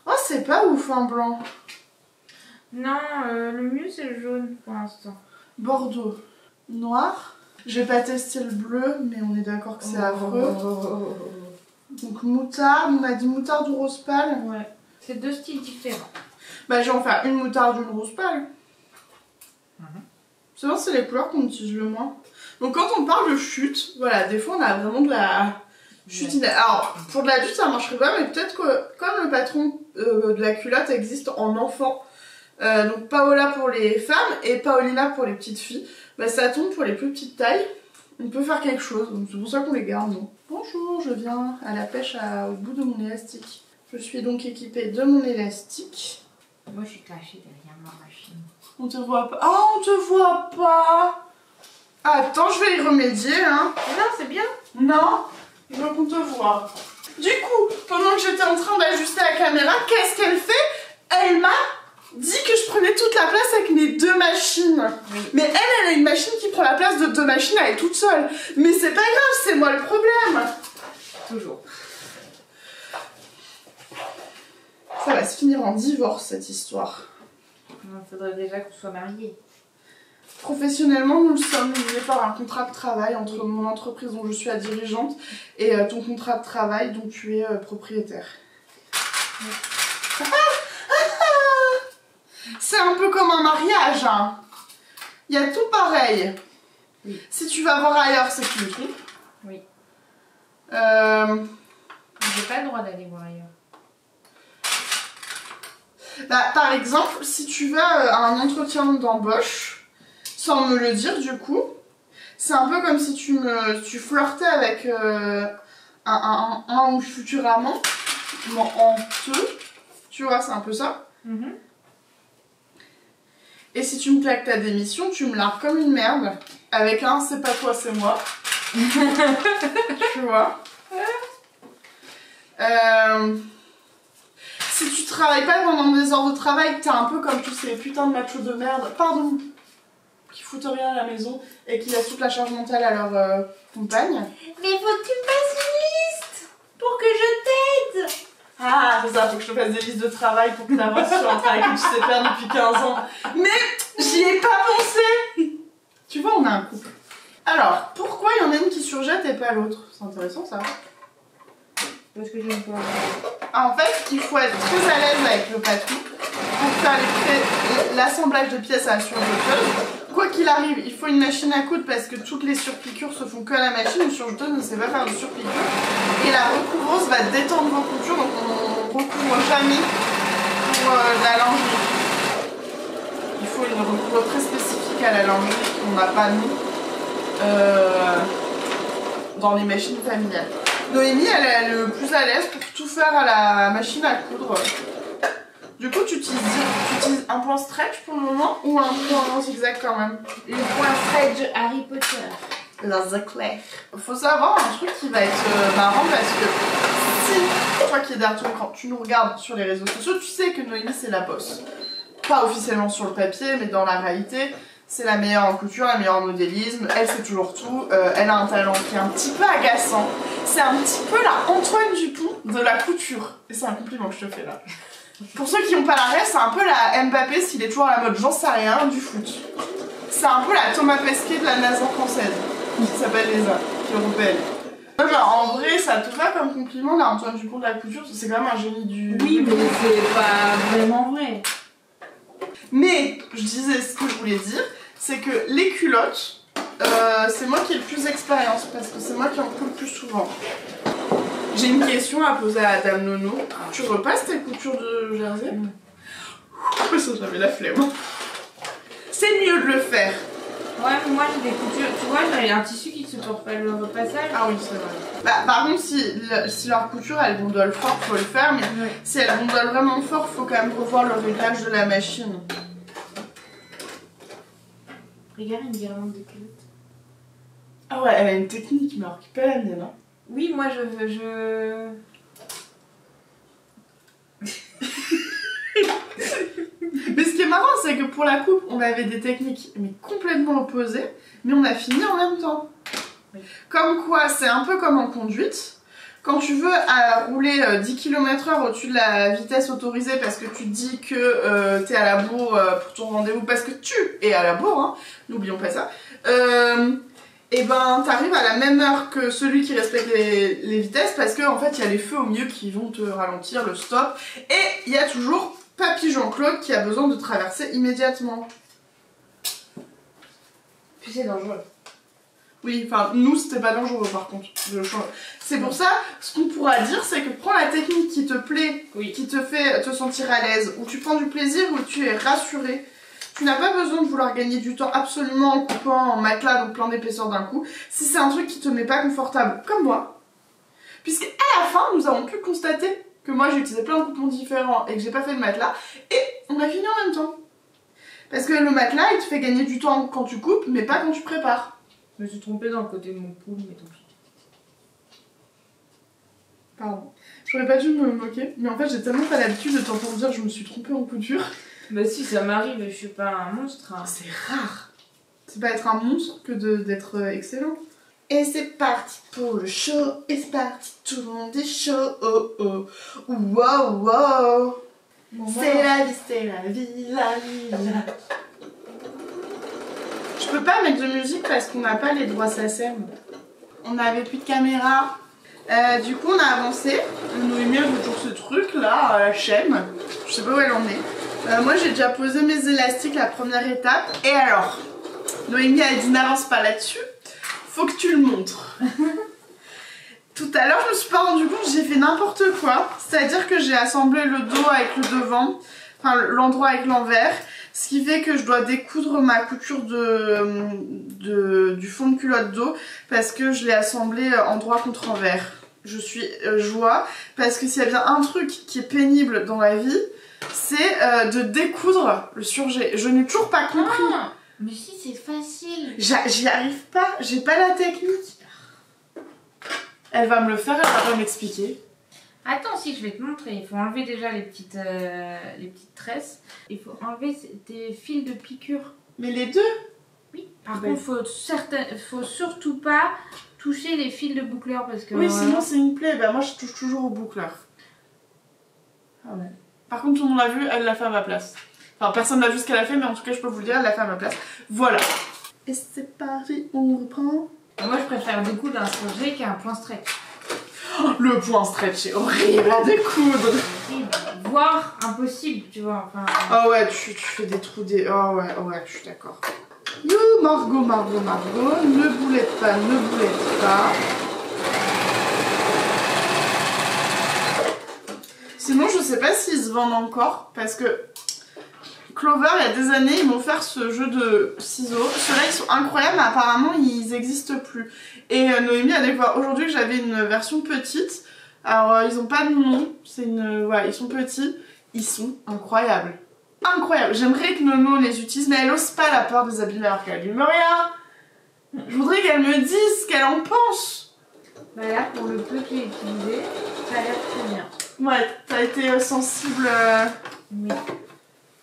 Oh, c'est pas ouf, un blanc. Non, le mieux c'est le jaune pour l'instant. Bordeaux. Noir. J'ai pas testé le bleu, mais on est d'accord que c'est affreux. Donc moutarde, on a dit moutarde ou rose pâle. Ouais. C'est deux styles différents. Bah je vais en faire une moutarde, une rose pâle. C'est vrai, c'est les couleurs qu'on utilise le moins. Donc quand on parle de chute, voilà, des fois on a vraiment de la chute. Ouais. Alors pour de l'adulte ça marcherait pas, mais peut-être que comme le patron de la culotte existe en enfant, donc Paola pour les femmes et Paolina pour les petites filles, bah ça tombe pour les plus petites tailles. On peut faire quelque chose, donc c'est pour ça qu'on les garde. Non. Bonjour, je viens à la pêche au bout de mon élastique. Je suis donc équipée de mon élastique. Moi je suis cachée derrière ma machine. On te voit pas. Oh, on te voit pas. Attends, je vais y remédier, hein. Non, c'est bien. Non, je veux qu'on te voit. Du coup, pendant que j'étais en train d'ajuster la caméra, qu'est-ce qu'elle fait? Elle m'a dit que je prenais toute la place avec mes deux machines. Oui. Mais elle a une machine qui prend la place de deux machines, elle est toute seule. Mais c'est pas grave, c'est moi le problème. Toujours. Ça va se finir en divorce, cette histoire. Il faudrait déjà qu'on soit mariés. Professionnellement, nous sommes liés par un contrat de travail entre mon entreprise dont je suis la dirigeante et ton contrat de travail dont tu es propriétaire. Oui. C'est un peu comme un mariage, hein. Il y a tout pareil. Oui. Si tu vas voir ailleurs, c'est que tu me trompes. Oui. J'ai pas le droit d'aller voir ailleurs. Bah, par exemple, si tu vas à un entretien d'embauche, sans me le dire du coup, c'est un peu comme si tu flirtais avec un ou futur amant, en te, tu vois, c'est un peu ça. Mm-hmm. Et si tu me claques ta démission, tu me largues comme une merde, avec un c'est pas toi, c'est moi. Tu vois. Si tu travailles pas pendant des heures de travail, que t'es un peu comme tous ces putains de machos de merde, pardon, qui foutent rien à la maison et qui laissent toute la charge mentale à leur compagne. Mais faut que tu me fasses une liste pour que je t'aide. Ah, c'est ça, faut que je te fasse des listes de travail pour que tu avances sur un travail que tu sais faire depuis 15 ans. Mais j'y ai pas pensé. Tu vois, on a un couple. Alors, pourquoi il y en a une qui surjette et pas l'autre? C'est intéressant ça. Parce que j'aime pas. Ah, en fait, il faut être très à l'aise avec le patron pour faire l'assemblage de pièces à la surjeteuse. Quoi qu'il arrive, il faut une machine à coudre parce que toutes les surpiqûres se font que à la machine. Une surjeteuse ne sait pas faire de surpiqûres. Et la recouvreuse va détendre vos coutures, donc on ne recouvre jamais pour la lingerie. Il faut une recouvreuse très spécifique à la lingerie qu'on n'a pas nous dans les machines familiales. Noémie, elle est le plus à l'aise pour tout faire à la machine à coudre. Du coup, tu utilises un point stretch pour le moment ou un point zigzag quand même? Le point stretch Harry Potter. The clair. Faut savoir un truc qui va être marrant parce que si toi qui es derrière toi, quand tu nous regardes sur les réseaux sociaux, tu sais que Noémie c'est la boss. Pas officiellement sur le papier, mais dans la réalité, c'est la meilleure en couture, la meilleure en modélisme, elle sait toujours tout, elle a un talent qui est un petit peu agaçant. C'est un petit peu la Antoine Dupont de la couture. Et c'est un compliment que je te fais là. Pour ceux qui n'ont pas la rêve, c'est un peu la Mbappé s'il est toujours à la mode j'en sais rien du foot. C'est un peu la Thomas Pesquet de la nation française, qui s'appelle l'ESA, qui est européenne. En vrai, ça te va comme compliment la Antoine Dupont de la couture, c'est quand même un génie du... Oui, mais c'est pas vraiment vrai. Mais, je disais ce que je voulais dire, c'est que les culottes, c'est moi qui ai le plus d'expérience parce que c'est moi qui en coupe le plus souvent. J'ai une question à poser à Dame Nono. Tu repasses tes coutures de jersey? Ça, j'avais la flemme. C'est mieux de le faire. Ouais, mais moi j'ai des coutures, tu vois, j'ai un tissu qui supporte pas le repassage. Ah oui, c'est vrai. Bah, par contre, si leur couture elle gondole fort, faut le faire, mais oui. Si elle gondole vraiment fort, faut quand même revoir le réglage de la machine. Regarde une guirlande de culottes. Ah ouais, elle a une technique, mais alors qui est pas la mienne, hein. Oui, moi je... Mais ce qui est marrant, c'est que pour la coupe, on avait des techniques mais complètement opposées, mais on a fini en même temps. Oui. Comme quoi, c'est un peu comme en conduite. Quand tu veux rouler 10 km/h au-dessus de la vitesse autorisée parce que tu te dis que t'es à la bourre pour ton rendez-vous, parce que tu es à la bourre, hein, n'oublions pas ça, et ben t'arrives à la même heure que celui qui respecte les vitesses parce qu'en en fait il y a les feux au milieu qui vont te ralentir, le stop, et il y a toujours Papy Jean-Claude qui a besoin de traverser immédiatement. Puis c'est dangereux. Oui, enfin, nous, c'était pas dangereux par contre. C'est pour ça, ce qu'on pourra dire, c'est que prends la technique qui te plaît, oui, qui te fait te sentir à l'aise, où tu prends du plaisir, où tu es rassuré. Tu n'as pas besoin de vouloir gagner du temps absolument en coupant en matelas, donc plein d'épaisseur d'un coup, si c'est un truc qui te met pas confortable, comme moi. Puisque à la fin, nous avons pu constater que moi, j'ai utilisé plein de coupons différents et que j'ai pas fait le matelas, et on a fini en même temps. Parce que le matelas, il te fait gagner du temps quand tu coupes, mais pas quand tu prépares. Je me suis trompée dans le côté de mon poule, mais tant pis. Pardon. J'aurais pas dû me moquer, mais en fait j'ai tellement pas l'habitude de t'entendre dire je me suis trompée en couture. Bah si, ça m'arrive, je suis pas un monstre. Hein. C'est rare. C'est pas être un monstre que d'être excellent. Et c'est parti pour le show, et c'est parti, tout le monde est chaud, oh oh. Wow, wow. Bon, C'est la vie, c'est la vie, la vie, la... Je peux pas mettre de musique parce qu'on n'a pas les droits SACEM. On n'avait plus de caméra. Du coup on a avancé. Noémie a toujours ce truc là à la chaîne. Je sais pas où elle en est. Moi j'ai déjà posé mes élastiques la première étape. Et alors, Noémie a dit n'avance pas là-dessus. Faut que tu le montres. Tout à l'heure je me suis pas rendu compte, j'ai fait n'importe quoi. C'est-à-dire que j'ai assemblé le dos avec le devant. Enfin l'endroit avec l'envers. Ce qui fait que je dois découdre ma couture du fond de culotte dos parce que je l'ai assemblé endroit contre envers. Je suis joie parce que s'il y a bien un truc qui est pénible dans la vie, c'est de découdre le surjet. Je n'ai toujours pas compris. Ah, mais si, c'est facile. J'y arrive pas, j'ai pas la technique. Elle va me le faire, elle va pas m'expliquer. Attends, si, je vais te montrer. Il faut enlever déjà les petites tresses. Il faut enlever tes fils de piqûre. Mais les deux? Oui. Par contre, faut surtout pas toucher les fils de boucleur parce que... Oui, sinon c'est une plaie. Bah moi je touche toujours au boucleur. Ah ouais. Par contre, tout le monde l'a vu, elle l'a fait à ma place. Enfin, personne n'a vu ce qu'elle a fait, mais en tout cas, je peux vous le dire, elle l'a fait à ma place. Voilà. Et c'est parti, on reprend. Moi, je préfère découdre un surjet qu'un point stretch. Oh, le point stretch, c'est horrible à découdre. Voire impossible, tu vois. Enfin... Oh ouais, tu fais des trous des... Oh ouais, je suis d'accord. You, Margot, Margot, Margot, ne boulette pas, ne boulette pas. Sinon, je sais pas s'ils se vendent encore, parce que Clover, il y a des années, ils m'ont offert ce jeu de ciseaux. Ceux-là, ils sont incroyables, mais apparemment, ils n'existent plus. Et Noémie a découvert aujourd'hui que j'avais une version petite. Alors, ils ont pas de nom, c'est une... Ouais, ils sont petits. Ils sont incroyables. Incroyables. J'aimerais que Nono les utilise, mais elle ose pas la peur des abîmer alors qu'elle abîme rien. Je voudrais qu'elle me dise ce qu'elle en pense. Bah là, pour le peu que j'ai utilisé, ça a l'air très bien. Ouais, t'as été sensible... Oui.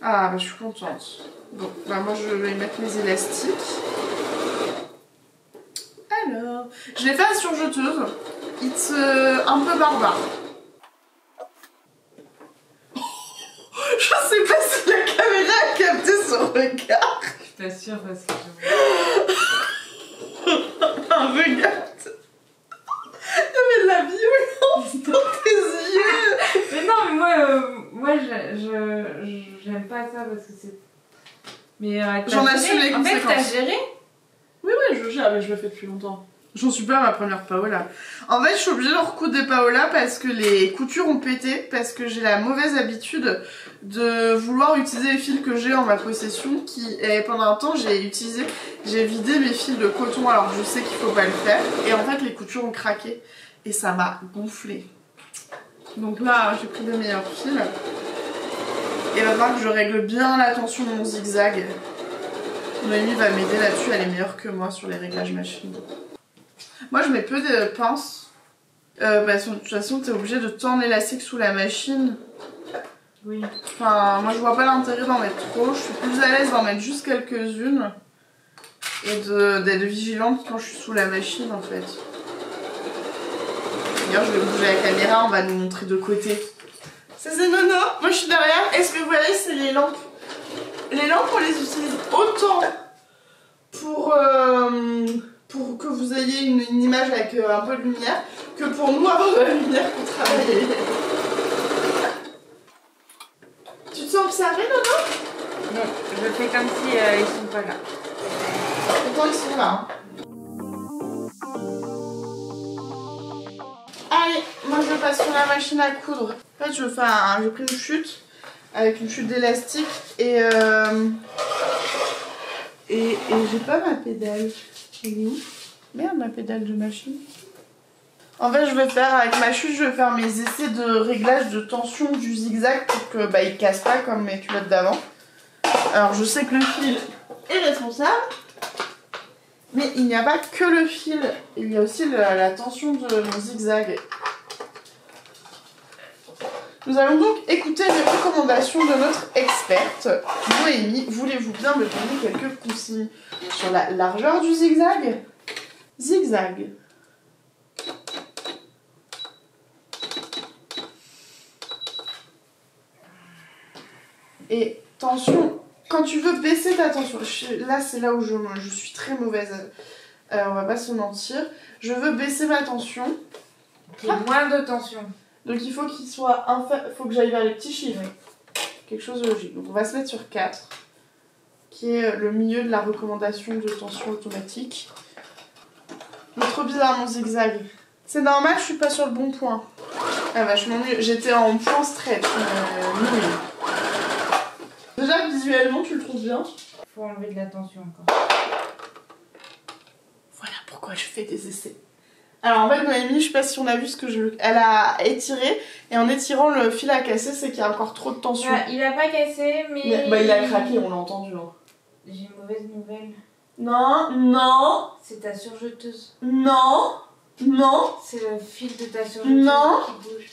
Ah, bah je suis contente. Bon, bah moi je vais mettre mes élastiques. Alors, je l'ai fait à surjeteuse. It's un peu barbare. Je sais pas si la caméra a capté son regard. Je t'assure parce que Un regard. Il y avait de la violence dans tes yeux. Mais non, mais moi j'aime pas ça parce que c'est... Mais j'en assume les conséquences. En fait, t'as géré? Oui, je gère, mais je le fais depuis longtemps. J'en suis pas à ma première Paola. En fait, je suis obligée de recoudre des Paola parce que les coutures ont pété, parce que j'ai la mauvaise habitude de vouloir utiliser les fils que j'ai en ma possession, et pendant un temps, j'ai vidé mes fils de coton alors que je sais qu'il faut pas le faire, et en fait, les coutures ont craqué, et ça m'a gonflé. Donc là, j'ai pris des meilleurs fils, et il va falloir que je règle bien la tension de mon zigzag. Noémie va m'aider là-dessus, elle est meilleure que moi sur les réglages machine. Moi je mets peu de pinces. De toute façon t'es obligé de tendre l'élastique sous la machine. Oui. Enfin, moi je vois pas l'intérêt d'en mettre trop. Je suis plus à l'aise d'en mettre juste quelques-unes. Et d'être vigilante quand je suis sous la machine en fait. D'ailleurs je vais bouger la caméra, on va nous montrer de côté. Ça c'est Nono, moi je suis derrière. Et ce que vous voyez c'est les lampes. Les lampes on les utilise autant pour que vous ayez une image avec un peu de lumière que pour nous avoir de la lumière pour travailler. Tu te sens observé Nono? Non, je fais comme si ils sont pas là. Pourtant ils sont là. Hein. Allez, moi je passe sur la machine à coudre. En fait, j'ai pris une chute avec une chute d'élastique et j'ai pas ma pédale. Elle est où? Merde, ma pédale de machine. En fait, avec ma chute, je vais faire mes essais de réglage de tension du zigzag pour que il casse pas comme mes culottes d'avant. Alors, je sais que le fil est responsable. Mais il n'y a pas que le fil, il y a aussi la tension de mon zigzag. Nous allons donc écouter les recommandations de notre experte. Noémie, voulez-vous bien me donner quelques consignes sur la largeur du zigzag? Zigzag. Et tension. Quand tu veux baisser ta tension, là c'est là où je suis très mauvaise, on va pas se mentir. Je veux baisser ma tension. Moins de tension. Donc il faut qu'il soit faut que j'aille vers les petits chiffres. Quelque chose de logique. Donc on va se mettre sur 4, qui est le milieu de la recommandation de tension automatique. Il est trop bizarre mon zigzag. C'est normal, je suis pas sur le bon point. Ah vachement mieux. J'étais en point stretch. Déjà visuellement tu le trouves bien? Faut enlever de la tension encore. Voilà pourquoi je fais des essais. Alors en fait Noémie, je sais pas si on a vu ce que elle a étiré et en étirant le fil a cassé, c'est qu'il y a encore trop de tension. Ouais, il a pas cassé mais... il a craqué, on l'a entendu. Hein. J'ai une mauvaise nouvelle. Non, non. C'est ta surjeteuse. Non, non. C'est le fil de ta surjeteuse non. qui bouge.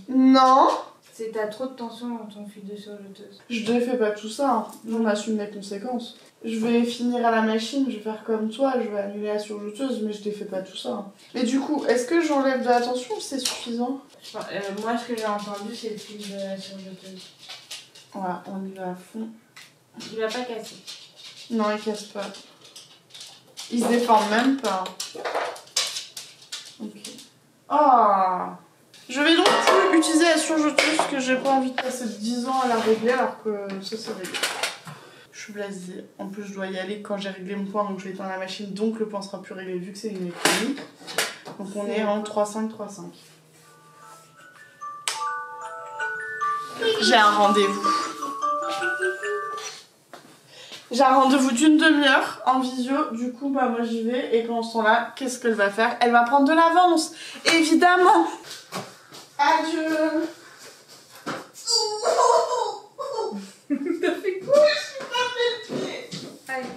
Non. C'est t'as trop de tension dans ton fil de surjeteuse. Je ne fais pas tout ça, hein. J'en assume les conséquences. Je vais finir à la machine, je vais faire comme toi, je vais annuler la surjeteuse, mais je défais pas tout ça. Hein. Mais du coup, est-ce que j'enlève de la tension ou c'est suffisant? Moi, ce que j'ai entendu, c'est le fil de la surjeteuse. Voilà, on y va à fond. Il va pas casser. Non, il casse pas. Il se déforme même pas. Ok. Ah! Je vais donc plus utiliser la surjeteuse parce que j'ai pas envie de passer 10 ans à la régler alors que ça c'est réglé. Je suis blasée. En plus je dois y aller quand j'ai réglé mon point, donc je vais éteindre la machine, donc le point sera plus réglé vu que c'est une économie. Donc on est en 3-5-3-5. J'ai un rendez-vous. J'ai un rendez-vous d'une demi-heure en visio, du coup moi j'y vais et pendant ce temps-là, qu'est-ce qu'elle va faire? Elle va prendre de l'avance, évidemment. Adieu. T'as fait quoi? Je suis pas fait le pied. Aïe.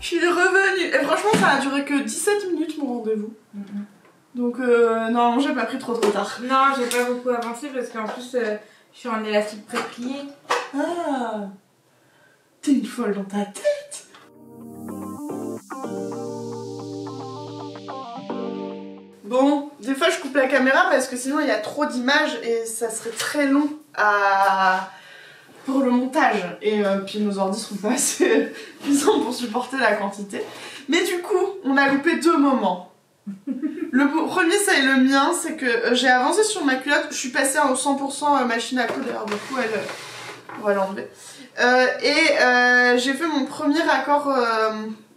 Je suis revenue. Et franchement, ça a duré que 17 minutes mon rendez-vous. Donc, normalement, j'ai pas pris trop de retard. Non, j'ai pas beaucoup avancé parce qu'en plus, je suis en élastique pré-plié. Ah, t'es une folle dans ta tête. Bon, des fois je coupe la caméra parce que sinon il y a trop d'images et ça serait très long pour le montage. Et puis nos ordi sont pas assez puissants pour supporter la quantité. Mais du coup, on a loupé 2 moments. Le premier, c'est le mien, c'est que j'ai avancé sur ma culotte, je suis passée au 100% machine à coudre, alors du coup on va l'enlever. J'ai fait mon premier raccord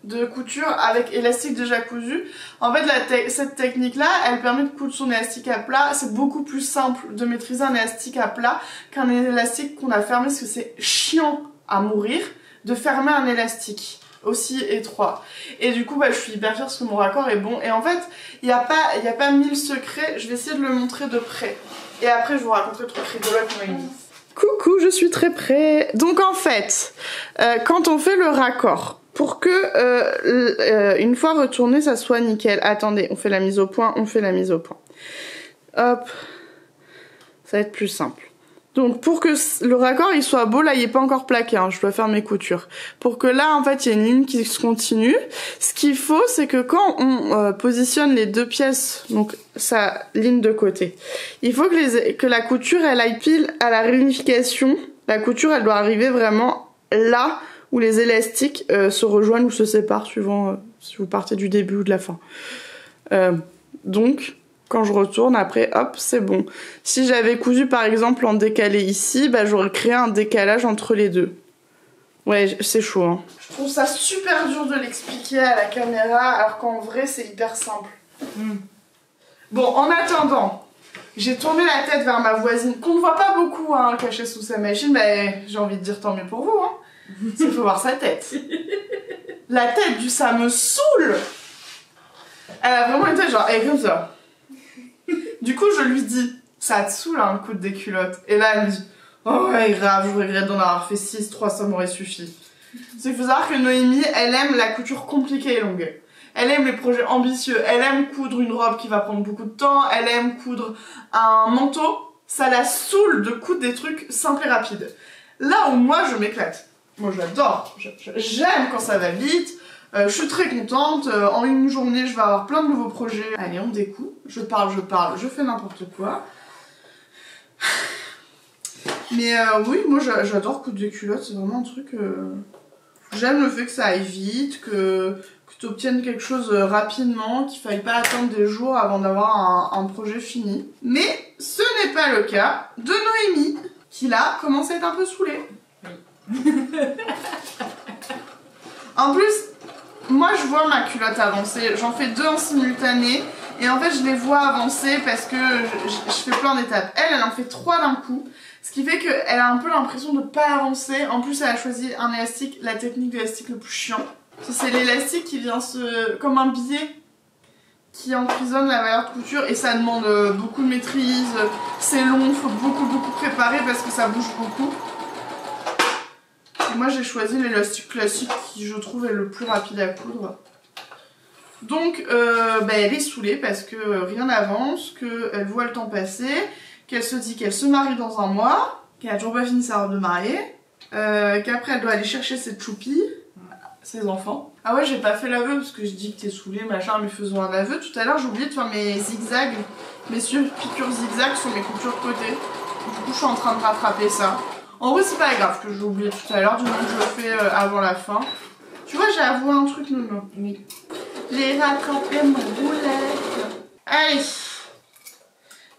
de couture avec élastique déjà cousu. En fait cette technique là elle permet de coudre son élastique à plat. C'est beaucoup plus simple de maîtriser un élastique à plat qu'un élastique qu'on a fermé, parce que c'est chiant à mourir de fermer un élastique aussi étroit. Et du coup je suis hyper fière parce que mon raccord est bon. Et en fait il n'y a pas 1000 secrets. Je vais essayer de le montrer de près et après je vous raconterai le truc rigolo avec Noémie. Coucou, je suis très près. Donc en fait, quand on fait le raccord, pour que une fois retourné, ça soit nickel. Attendez, on fait la mise au point, Hop, ça va être plus simple. Donc pour que le raccord il soit beau, là il est pas encore plaqué, hein, je dois faire mes coutures. Pour que là en fait il y ait une ligne qui se continue, ce qu'il faut c'est que quand on positionne les deux pièces, donc sa ligne de côté, il faut que la couture elle aille pile à la réunification. La couture elle doit arriver vraiment là où les élastiques se rejoignent ou se séparent suivant si vous partez du début ou de la fin. Donc quand je retourne, après, hop, c'est bon. Si j'avais cousu, par exemple, en décalé ici, bah, j'aurais créé un décalage entre les deux. Ouais, c'est chaud, hein. Je trouve ça super dur de l'expliquer à la caméra, alors qu'en vrai, c'est hyper simple. Bon, en attendant, j'ai tourné la tête vers ma voisine, qu'on ne voit pas beaucoup, hein, cachée sous sa machine, mais j'ai envie de dire tant mieux pour vous, hein. Il faut voir sa tête. La tête du ça me saoule. Elle a vraiment une tête genre, elle est comme ça. Du coup, je lui dis, ça te saoule un coup de déculotte. Et là, elle me dit, oh ouais, grave, je regrette d'en avoir fait 6, 3, ça m'aurait suffi. C'est qu'il faut savoir que Noémie, elle aime la couture compliquée et longue. Elle aime les projets ambitieux. Elle aime coudre une robe qui va prendre beaucoup de temps. Elle aime coudre un manteau. Ça la saoule de coudre des trucs simples et rapides. Là où moi, je m'éclate. Moi, j'adore. J'aime quand ça va vite. Je suis très contente, en une journée je vais avoir plein de nouveaux projets. Allez, on découpe, je parle, je fais n'importe quoi. Mais oui, moi j'adore coudre des culottes, c'est vraiment un truc... J'aime le fait que ça aille vite, que tu obtiennes quelque chose rapidement, qu'il faille pas attendre des jours avant d'avoir un projet fini. Mais ce n'est pas le cas de Noémie, qui là commence à être un peu saoulée. En plus... Moi je vois ma culotte avancer, j'en fais 2 en simultané et en fait je les vois avancer parce que je fais plein d'étapes. Elle en fait 3 d'un coup, ce qui fait qu'elle a un peu l'impression de pas avancer. En plus elle a choisi un élastique, la technique d'élastique le plus chiant. C'est l'élastique qui vient comme un biais qui emprisonne la valeur de couture et ça demande beaucoup de maîtrise, c'est long, faut beaucoup préparer parce que ça bouge beaucoup. Et moi j'ai choisi l'élastique classique qui je trouve est le plus rapide à coudre. Donc elle est saoulée parce que rien n'avance, qu'elle voit le temps passer, qu'elle se dit qu'elle se marie dans un mois, qu'elle a toujours pas fini sa robe de mariée, qu'après elle doit aller chercher ses choupis, ses enfants. Ah ouais, j'ai pas fait l'aveu parce que je dis que t'es saoulée, machin, mais faisons un aveu. Tout à l'heure j'ai oublié de faire mes zigzags, mes piqûres zigzags sur mes coutures de côté. Du coup je suis en train de rattraper ça. En vrai, c'est pas grave que j'ai oublié tout à l'heure, du moment que je le fais avant la fin. Tu vois, j'ai avoué un truc, non. Oui. J'ai rattrapé mon boulette. Allez.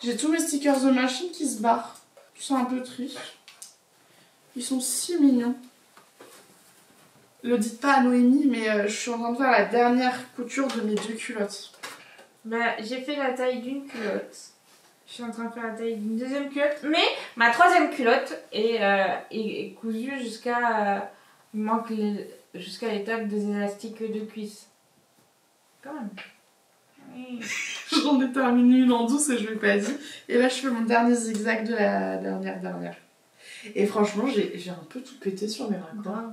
J'ai tous mes stickers de machine qui se barrent. C'est un peu triste. Ils sont si mignons. Le dites pas à Noémie, mais je suis en train de faire la dernière couture de mes 2 culottes. Bah, j'ai fait la taille d'une culotte. Je suis en train de faire la taille d'une deuxième culotte. Mais ma troisième culotte est cousue jusqu'à... il manque jusqu'à l'étape des élastiques de cuisse. Quand même. Oui. J'en ai terminé une en douce et je l'ai pas dit. Et là, je fais mon dernier zigzag de la dernière. Et franchement, j'ai un peu tout pété sur mes raccords.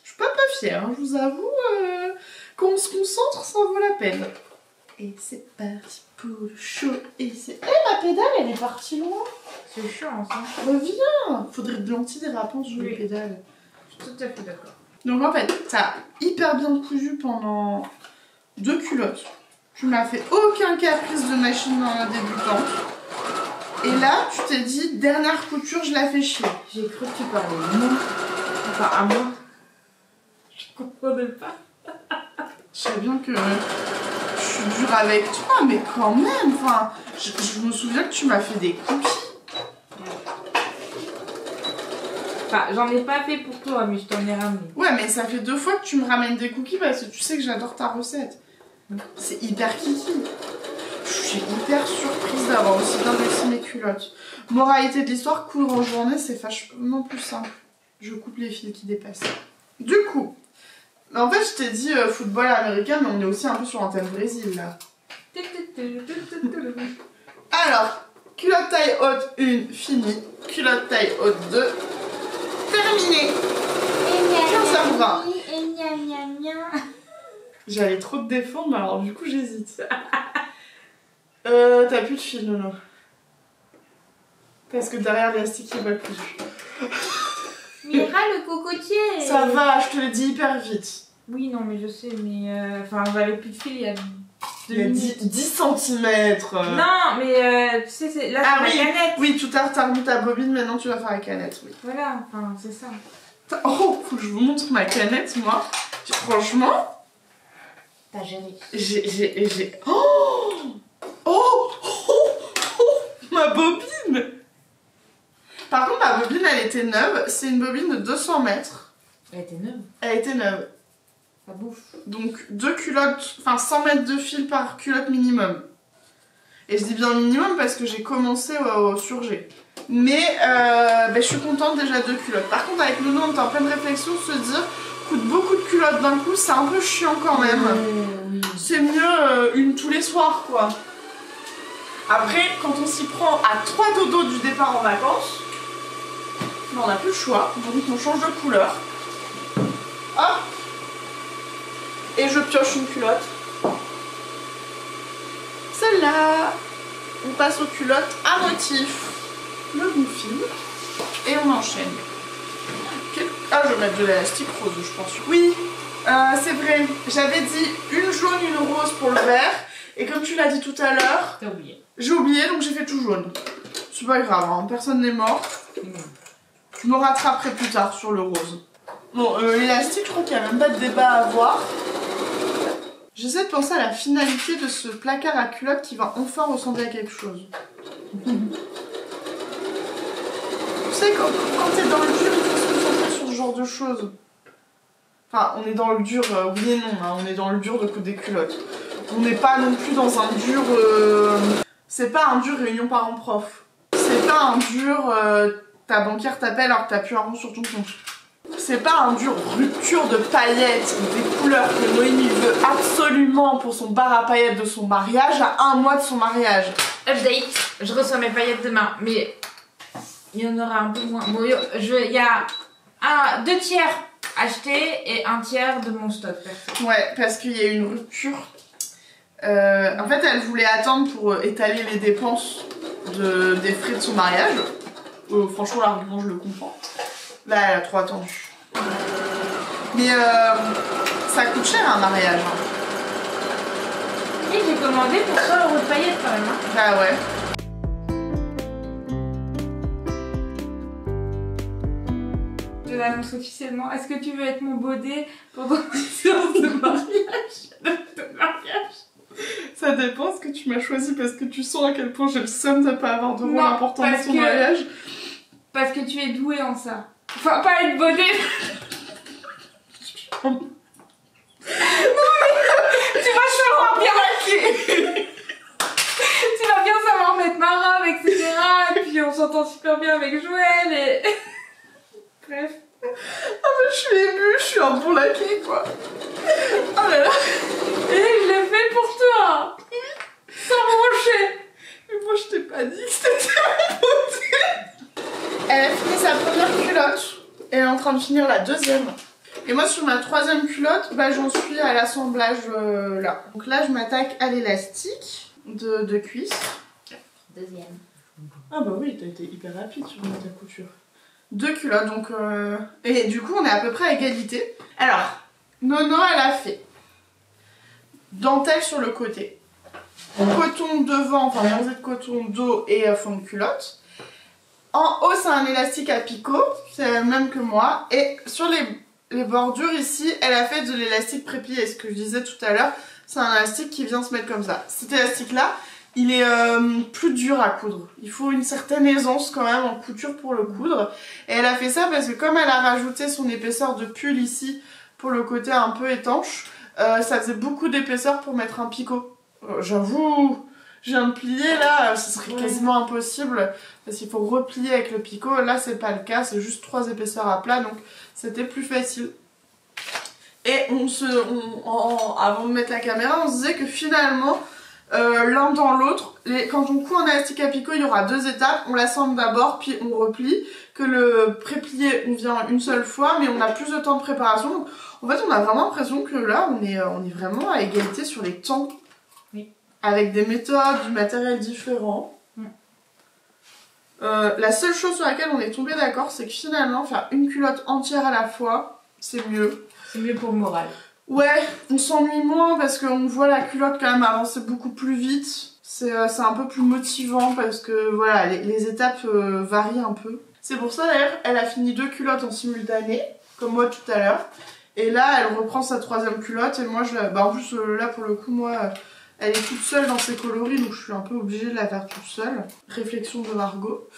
Je suis pas fière, hein, je vous avoue. Quand on se concentre, ça vaut la peine. Et c'est parti pour le show. Et c'est... ma pédale, elle est partie loin. C'est chiant, ça. Reviens. Faudrait de l'antidérapant sur les pédales. Je suis tout à fait d'accord. Donc en fait, t'as hyper bien cousu pendant 2 culottes. Tu m'as fait aucun caprice de machine débutante. Et là, tu t'es dit, dernière couture, je la fais chier. J'ai cru que tu parlais de moi. Enfin, à moi. Je comprenais pas. Je sais bien que je suis dure avec toi, mais quand même, enfin, je me souviens que tu m'as fait des cookies. Enfin, j'en ai pas fait pour toi, mais je t'en ai ramené. Ouais, mais ça fait 2 fois que tu me ramènes des cookies parce que tu sais que j'adore ta recette. C'est hyper kiki. Je suis hyper surprise d'avoir aussi bien réussi mes culottes. Moralité de l'histoire, coudre en journée, c'est vachement plus simple. Je coupe les fils qui dépassent. Du coup, en fait, je t'ai dit football américain, mais on est aussi un peu sur un thème Brésil, là. Alors, Culotte taille haute 1, fini. Culotte taille haute 2, terminé. 15h20. J'allais trop te défendre, mais alors du coup j'hésite. T'as plus de fil, Nono. Parce que derrière l'élastique il va plus. Mira, le cocotier. Ça va, je te le dis hyper vite. Oui, non, mais je sais, mais enfin, j'avais plus de fil il y a 2 minutes. 10 cm. Non, mais tu sais, là c'est oui, la canette. Oui, tout à l'heure t'as remis ta bobine, maintenant tu vas faire la canette, oui. Voilà, enfin, c'est ça. Oh, faut que je vous montre ma canette, moi. Franchement. T'as géré. J'ai. Oh, ma bobine. Par contre, ma bobine, elle était neuve. C'est une bobine de 200 mètres. Elle était neuve. Elle était neuve. Ça bouffe. Donc, 2 culottes, enfin 100 mètres de fil par culotte minimum. Et je dis bien minimum parce que j'ai commencé au surgé. Mais je suis contente déjà de culottes. Par contre, avec Nono, on est en pleine réflexion de se dire, coûte beaucoup de culottes d'un coup, c'est un peu chiant quand même. Oui. C'est mieux une tous les soirs, quoi. Après, quand on s'y prend à 3 dodos du départ en vacances, on n'a plus le choix, donc on change de couleur. Hop. Et je pioche une culotte. Celle-là. On passe aux culottes à motif. Le bon fil. Et on enchaîne. Ah, je vais mettre de l'élastique rose, je pense. Oui, c'est vrai. J'avais dit une jaune, une rose pour le vert. Et comme tu l'as dit tout à l'heure, t'as oublié. J'ai oublié, donc j'ai fait tout jaune. C'est pas grave, hein, personne n'est mort. Je me rattraperai plus tard sur le rose. Bon, l'élastique, je crois qu'il n'y a même pas de débat à avoir. J'essaie de penser à la finalité de ce placard à culottes qui va enfin ressembler à quelque chose. Tu sais, quand t'es dans le dur, il faut se concentrer sur ce genre de choses. Enfin, on est dans le dur, oui et non, hein, on est dans le dur de des culottes. On n'est pas non plus dans un dur... C'est pas un dur réunion parents-prof. C'est pas un dur ta banquière t'appelle alors que t'as plus un rond sur ton compte. C'est pas un dur rupture de paillettes, des couleurs que Noémie veut absolument pour son bar à paillettes de son mariage à 1 mois de son mariage. Update, je reçois mes paillettes demain, mais il y en aura un peu moins. Bon, il y a 2 tiers achetés et 1 tiers de mon stock. Ouais, parce qu'il y a eu une rupture. En fait, elle voulait attendre pour étaler les dépenses des frais de son mariage. Franchement, l'argument, je le comprends. Là, elle a trop attendu. Mais ça coûte cher un mariage. Hein. Et j'ai commandé pour 100 € de paillettes quand même. Hein. Bah ouais. Je l'annonce officiellement. Est-ce que tu veux être mon baudet pendant une séance de mariage? Ça dépend ce que tu m'as choisi parce que tu sens à quel point j'ai le seum de pas avoir de rôle Non, important dans ton mariage. Parce que tu es douée en ça. Enfin, pas être baudet. Non mais tu vas savoir bien tu vas bien savoir mettre ma robe, etc. Et puis on s'entend super bien avec Joël et... Bref. Ah mais je suis émue, je suis un bon laquais quoi. Oh là là. Et je l'ai fait pour toi. Sans broncher. Mais moi je t'ai pas dit que c'était mon beauté. Elle a fini sa première culotte. Et elle est en train de finir la deuxième. Et moi sur ma troisième culotte, bah j'en suis à l'assemblage là. Donc là je m'attaque à l'élastique de cuisse. Deuxième. Ah bah oui, t'as été hyper rapide sur ta couture. 2 culottes donc et du coup on est à peu près à égalité. Alors, Nono elle a fait dentelle sur le côté, coton devant, enfin bronzé de coton dos et fond de culotte. En haut c'est un élastique à picot, c'est le même que moi. Et sur les bordures ici, elle a fait de l'élastique préplié. Ce que je disais tout à l'heure, c'est un élastique qui vient se mettre comme ça. Cet élastique là, il est plus dur à coudre. Il faut une certaine aisance quand même en couture pour le coudre. Et elle a fait ça parce que comme elle a rajouté son épaisseur de pull ici pour le côté un peu étanche, ça faisait beaucoup d'épaisseur pour mettre un picot. J'avoue, je viens de plier là, ce serait quasiment impossible parce qu'il faut replier avec le picot. Là c'est pas le cas, c'est juste 3 épaisseurs à plat donc c'était plus facile. Et avant de mettre la caméra, on se disait que finalement l'un dans l'autre. Quand on coud en élastique à picot, il y aura 2 étapes. On l'assemble d'abord, puis on replie. Que le pré-plié, on vient une seule fois, mais on a plus de temps de préparation. Donc, en fait, on a vraiment l'impression que là, on est vraiment à égalité sur les temps. Oui. Avec des méthodes, du matériel différent. La seule chose sur laquelle on est tombé d'accord, c'est que finalement, faire une culotte entière à la fois, c'est mieux. C'est mieux pour le moral. Ouais, on s'ennuie moins parce qu'on voit la culotte quand même avancer beaucoup plus vite. C'est un peu plus motivant parce que voilà, les étapes varient un peu. C'est pour ça d'ailleurs, elle a fini 2 culottes en simultané, comme moi tout à l'heure. Et là, elle reprend sa 3e culotte et moi, en plus là pour le coup, moi, elle est toute seule dans ses coloris, donc je suis un peu obligée de la faire toute seule. Réflexion de Margot.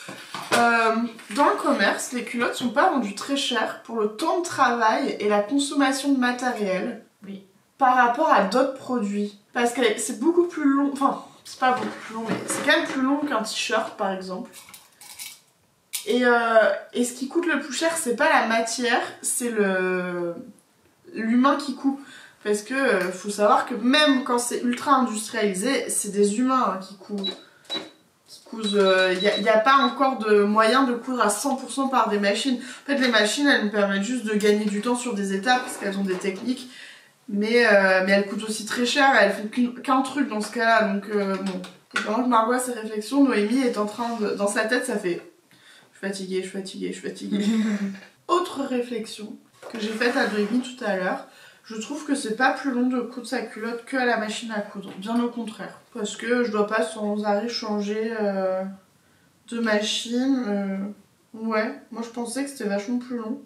Dans le commerce, les culottes sont pas vendues très chères pour le temps de travail et la consommation de matériel. Oui. Par rapport à d'autres produits. Parce que c'est beaucoup plus long, enfin, c'est pas beaucoup plus long, mais c'est quand même plus long qu'un t-shirt par exemple. Et ce qui coûte le plus cher, c'est pas la matière, c'est l'humain qui coud. Parce que faut savoir que même quand c'est ultra industrialisé, c'est des humains qui cousent. Il n'y a pas encore de moyen de coudre à 100% par des machines. En fait, les machines, elles nous permettent juste de gagner du temps sur des étapes parce qu'elles ont des techniques. Mais elles coûtent aussi très cher, elles font qu'un truc dans ce cas-là. Donc bon. Et pendant que Margot a ses réflexions, Noémie est en train de... Dans sa tête, ça fait... Je suis fatiguée. Autre réflexion que j'ai faite à Noémie tout à l'heure. Je trouve que c'est pas plus long de coudre sa culotte que à la machine à coudre. Bien au contraire. Parce que je dois pas sans arrêt changer de machine. Ouais, moi je pensais que c'était vachement plus long.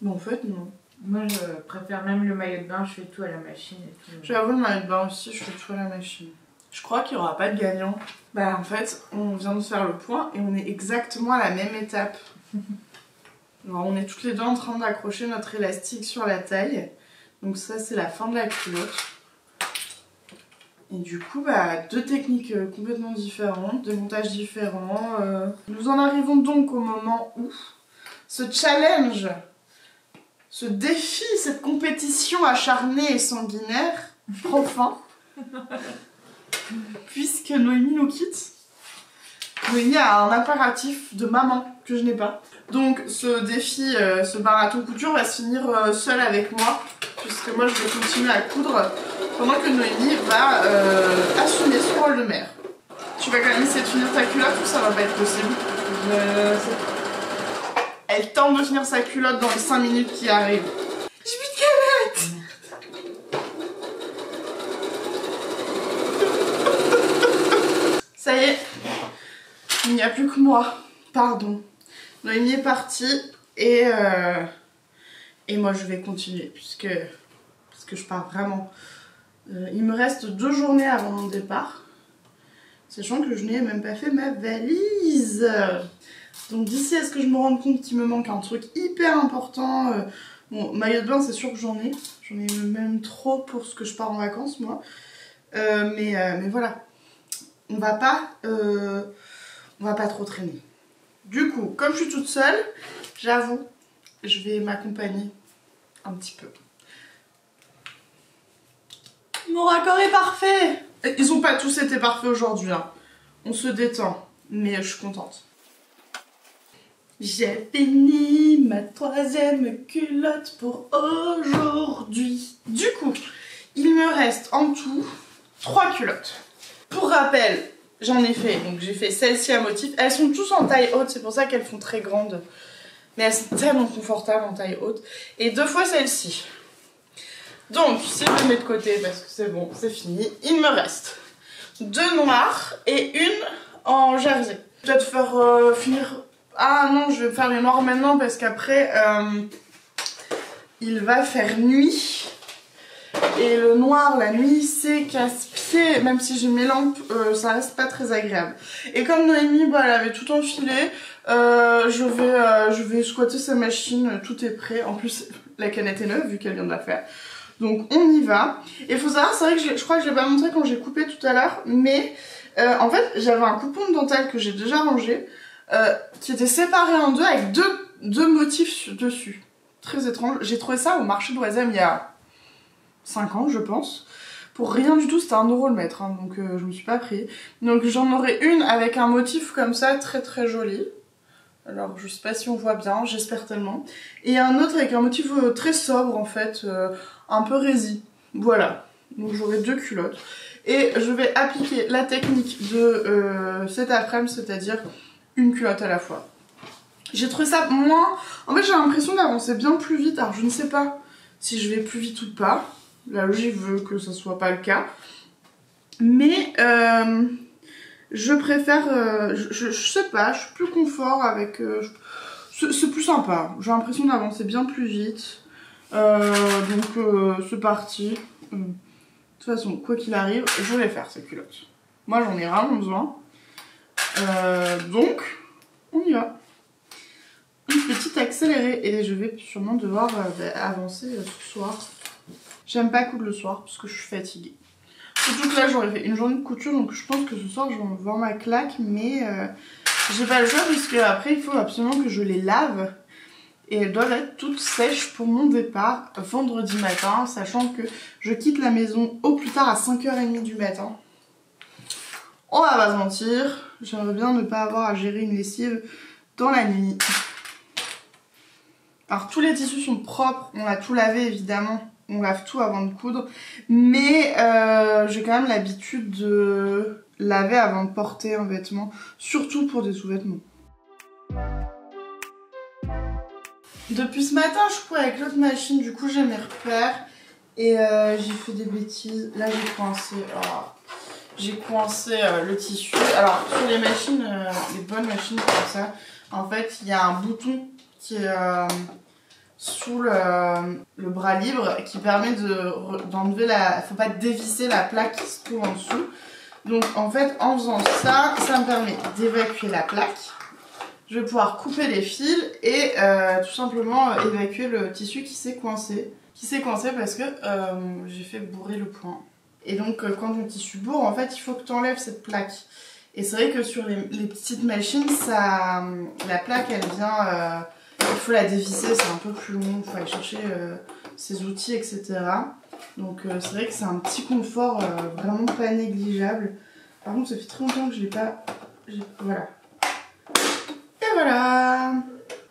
Mais en fait, non. Moi, je préfère même le maillot de bain, je fais tout à la machine et tout. J'avoue, le maillot de bain aussi, je fais tout à la machine. Je crois qu'il n'y aura pas de gagnant. Bah en fait, on vient de faire le point et on est exactement à la même étape. Alors, on est toutes les deux en train d'accrocher notre élastique sur la taille. Donc ça, c'est la fin de la culotte. Et du coup, bah, 2 techniques complètement différentes, 2 montages différents. Nous en arrivons donc au moment où ce challenge, ce défi, cette compétition acharnée et sanguinaire prend fin. Puisque Noémie nous quitte. Noémie a un impératif de maman que je n'ai pas. Donc ce défi, ce marathon couture va se finir seul avec moi. Puisque moi je vais continuer à coudre pendant que Noémie va assumer son rôle de mère. Tu vas quand même essayer de finir ta culotte ou ça va pas être possible? Elle tente de finir sa culotte dans les 5 minutes qui arrivent. J'ai plus de culotte. Ça y est, il n'y a plus que moi. Pardon. Noémie est partie et moi je vais continuer parce que je pars vraiment. Il me reste 2 journées avant mon départ, sachant que je n'ai même pas fait ma valise. Donc d'ici à ce que je me rende compte qu'il me manque un truc hyper important. Bon, maillot de bain c'est sûr que j'en ai même trop pour ce que je pars en vacances moi. Mais voilà. On va pas trop traîner. Du coup, comme je suis toute seule, j'avoue, je vais m'accompagner un petit peu. Mon raccord est parfait. Ils ont pas tous été parfaits aujourd'hui, hein. On se détend, mais je suis contente. J'ai fini ma 3e culotte pour aujourd'hui. Du coup, il me reste en tout 3 culottes. Pour rappel, j'en ai fait, donc j'ai fait celle-ci à motif. Elles sont tous en taille haute, c'est pour ça qu'elles font très grandes. Mais elles sont tellement confortables en taille haute. Et 2 fois celle-ci. Donc, si je me mets de côté, parce que c'est bon, c'est fini, il me reste 2 noires et une en jersey. Je vais te faire finir... Ah non, je vais faire les noirs maintenant parce qu'après, il va faire nuit. Et le noir, la nuit, c'est casse-pied. Même si j'ai mes lampes, ça reste pas très agréable. Et comme Noémie, bah, elle avait tout enfilé, je vais squatter sa machine. Tout est prêt. En plus, la canette est neuve vu qu'elle vient de la faire. Donc on y va. Et il faut savoir, c'est vrai que je crois que je l'ai pas montré quand j'ai coupé tout à l'heure. Mais en fait, j'avais un coupon de dentelle que j'ai déjà rangé. Qui était séparé en 2 avec deux motifs dessus. Très étrange. J'ai trouvé ça au marché d'Oisem il y a 5 ans je pense. pour rien du tout, c'était 1 € le mètre, hein, donc je me suis pas pris. Donc j'en aurai une avec un motif comme ça, très très joli. Alors je sais pas si on voit bien, j'espère tellement. Et un autre avec un motif très sobre en fait, un peu résille. Voilà, donc j'aurai 2 culottes. Et je vais appliquer la technique de cet après-midi, c'est-à-dire une culotte à la fois. J'ai trouvé ça moins... En fait j'ai l'impression d'avancer bien plus vite, alors je ne sais pas si je vais plus vite ou pas. La logique veut que ça soit pas le cas. Mais je préfère... je sais pas, je suis plus confort avec... c'est plus sympa, j'ai l'impression d'avancer bien plus vite. Donc c'est parti. De toute façon, quoi qu'il arrive, je vais faire ces culottes. Moi j'en ai vraiment besoin. Donc, on y va. Une petite accélérée. Et je vais sûrement devoir avancer ce soir. J'aime pas coudre le soir parce que je suis fatiguée. Surtout que là j'aurais fait une journée de couture, donc je pense que ce soir je vais me voir ma claque. Mais j'ai pas le choix puisque après il faut absolument que je les lave. Et elles doivent être toutes sèches pour mon départ vendredi matin, sachant que je quitte la maison au plus tard à 5h30 du matin. On va pas se mentir, j'aimerais bien ne pas avoir à gérer une lessive dans la nuit. Alors tous les tissus sont propres, on a tout lavé évidemment, on lave tout avant de coudre, mais j'ai quand même l'habitude de laver avant de porter un vêtement, surtout pour des sous-vêtements. Depuis ce matin, je couds avec l'autre machine, du coup j'ai mes repères et j'ai fait des bêtises. Là j'ai coincé le tissu. Alors sur les machines, les bonnes machines comme ça, en fait il y a un bouton qui est sous le bras libre qui permet d'enlever faut pas dévisser la plaque qui se trouve en dessous. Donc en fait en faisant ça, ça me permet d'évacuer la plaque. Je vais pouvoir couper les fils et tout simplement évacuer le tissu qui s'est coincé. Qui s'est coincé parce que j'ai fait bourrer le point. Et donc quand ton tissu bourre, en fait il faut que tu enlèves cette plaque. Et c'est vrai que sur les petites machines, la plaque elle vient... il faut la dévisser, c'est un peu plus long, il faut aller chercher ses outils, etc. Donc c'est vrai que c'est un petit confort vraiment pas négligeable. Par contre ça fait très longtemps que je l'ai pas... Voilà. Et voilà.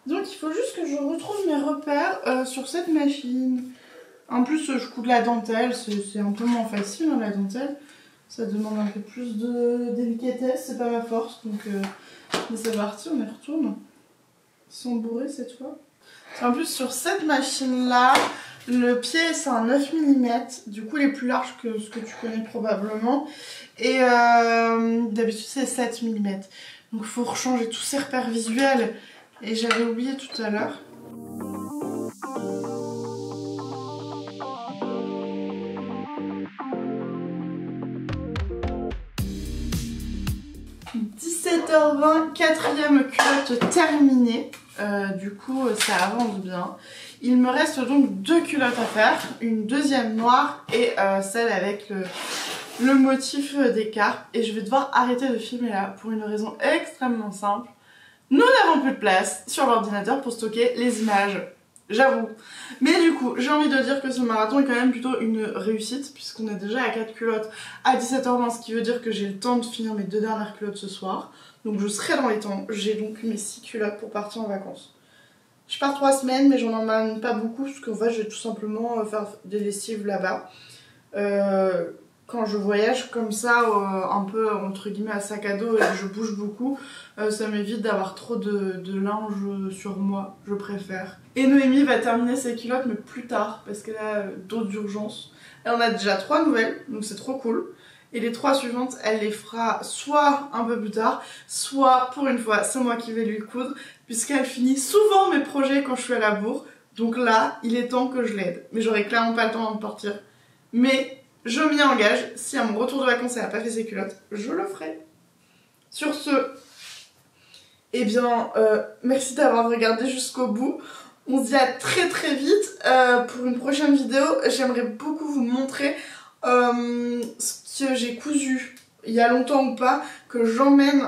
Donc il faut juste que je retrouve mes repères sur cette machine. En plus je couds de la dentelle, c'est un peu moins facile hein, la dentelle. Ça demande un peu plus de délicatesse, c'est pas ma force. Donc mais c'est parti, on y retourne. Ils sont bourrés cette fois. En plus sur cette machine là, le pied c'est un 9 mm. Du coup il est plus large que ce que tu connais probablement. Et d'habitude c'est 7 mm. Donc il faut rechanger tous ces repères visuels. Et j'avais oublié tout à l'heure. « 17h20, 4e culotte terminée. Du coup ça avance bien. Il me reste donc 2 culottes à faire. Une deuxième noire et celle avec le motif des carpes. Et je vais devoir arrêter de filmer là pour une raison extrêmement simple. Nous n'avons plus de place sur l'ordinateur pour stocker les images, j'avoue. Mais du coup, j'ai envie de dire que ce marathon est quand même plutôt une réussite, puisqu'on est déjà à 4 culottes à 17h20, ce qui veut dire que j'ai le temps de finir mes 2 dernières culottes ce soir. Donc je serai dans les temps, j'ai donc mes 6 culottes pour partir en vacances. Je pars 3 semaines, mais j'en emmène pas beaucoup, parce qu'en fait je vais tout simplement faire des lessives là-bas. Quand je voyage comme ça, un peu entre guillemets à sac à dos et que je bouge beaucoup, ça m'évite d'avoir trop de linge sur moi, je préfère. Et Noémie va terminer ses culottes mais plus tard parce qu'elle a d'autres urgences. Elle en a déjà 3 nouvelles, donc c'est trop cool. Et les 3 suivantes, elle les fera soit un peu plus tard, soit pour une fois, c'est moi qui vais lui coudre, puisqu'elle finit souvent mes projets quand je suis à la bourre. Donc là, il est temps que je l'aide. Mais j'aurai clairement pas le temps de partir. Mais je m'y engage, si à mon retour de vacances elle n'a pas fait ses culottes, je le ferai. Sur ce, eh bien, merci d'avoir regardé jusqu'au bout. On se dit à très très vite pour une prochaine vidéo. J'aimerais beaucoup vous montrer ce que j'ai cousu il y a longtemps ou pas, que j'emmène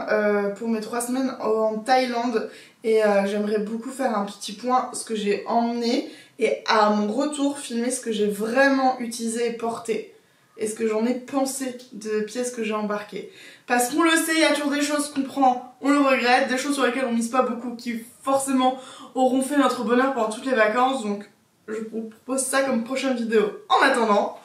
pour mes 3 semaines en Thaïlande. Et j'aimerais beaucoup faire un petit point ce que j'ai emmené et à mon retour filmer ce que j'ai vraiment utilisé et porté. et ce que j'en ai pensé de pièces que j'ai embarquées. Parce qu'on le sait, il y a toujours des choses qu'on prend, on le regrette, des choses sur lesquelles on mise pas beaucoup, qui forcément auront fait notre bonheur pendant toutes les vacances, donc je vous propose ça comme prochaine vidéo. En attendant,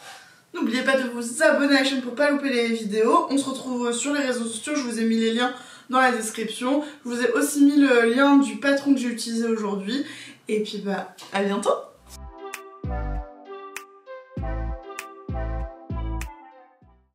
n'oubliez pas de vous abonner à la chaîne pour pas louper les vidéos. On se retrouve sur les réseaux sociaux, je vous ai mis les liens dans la description. Je vous ai aussi mis le lien du patron que j'ai utilisé aujourd'hui. Et puis bah, à bientôt!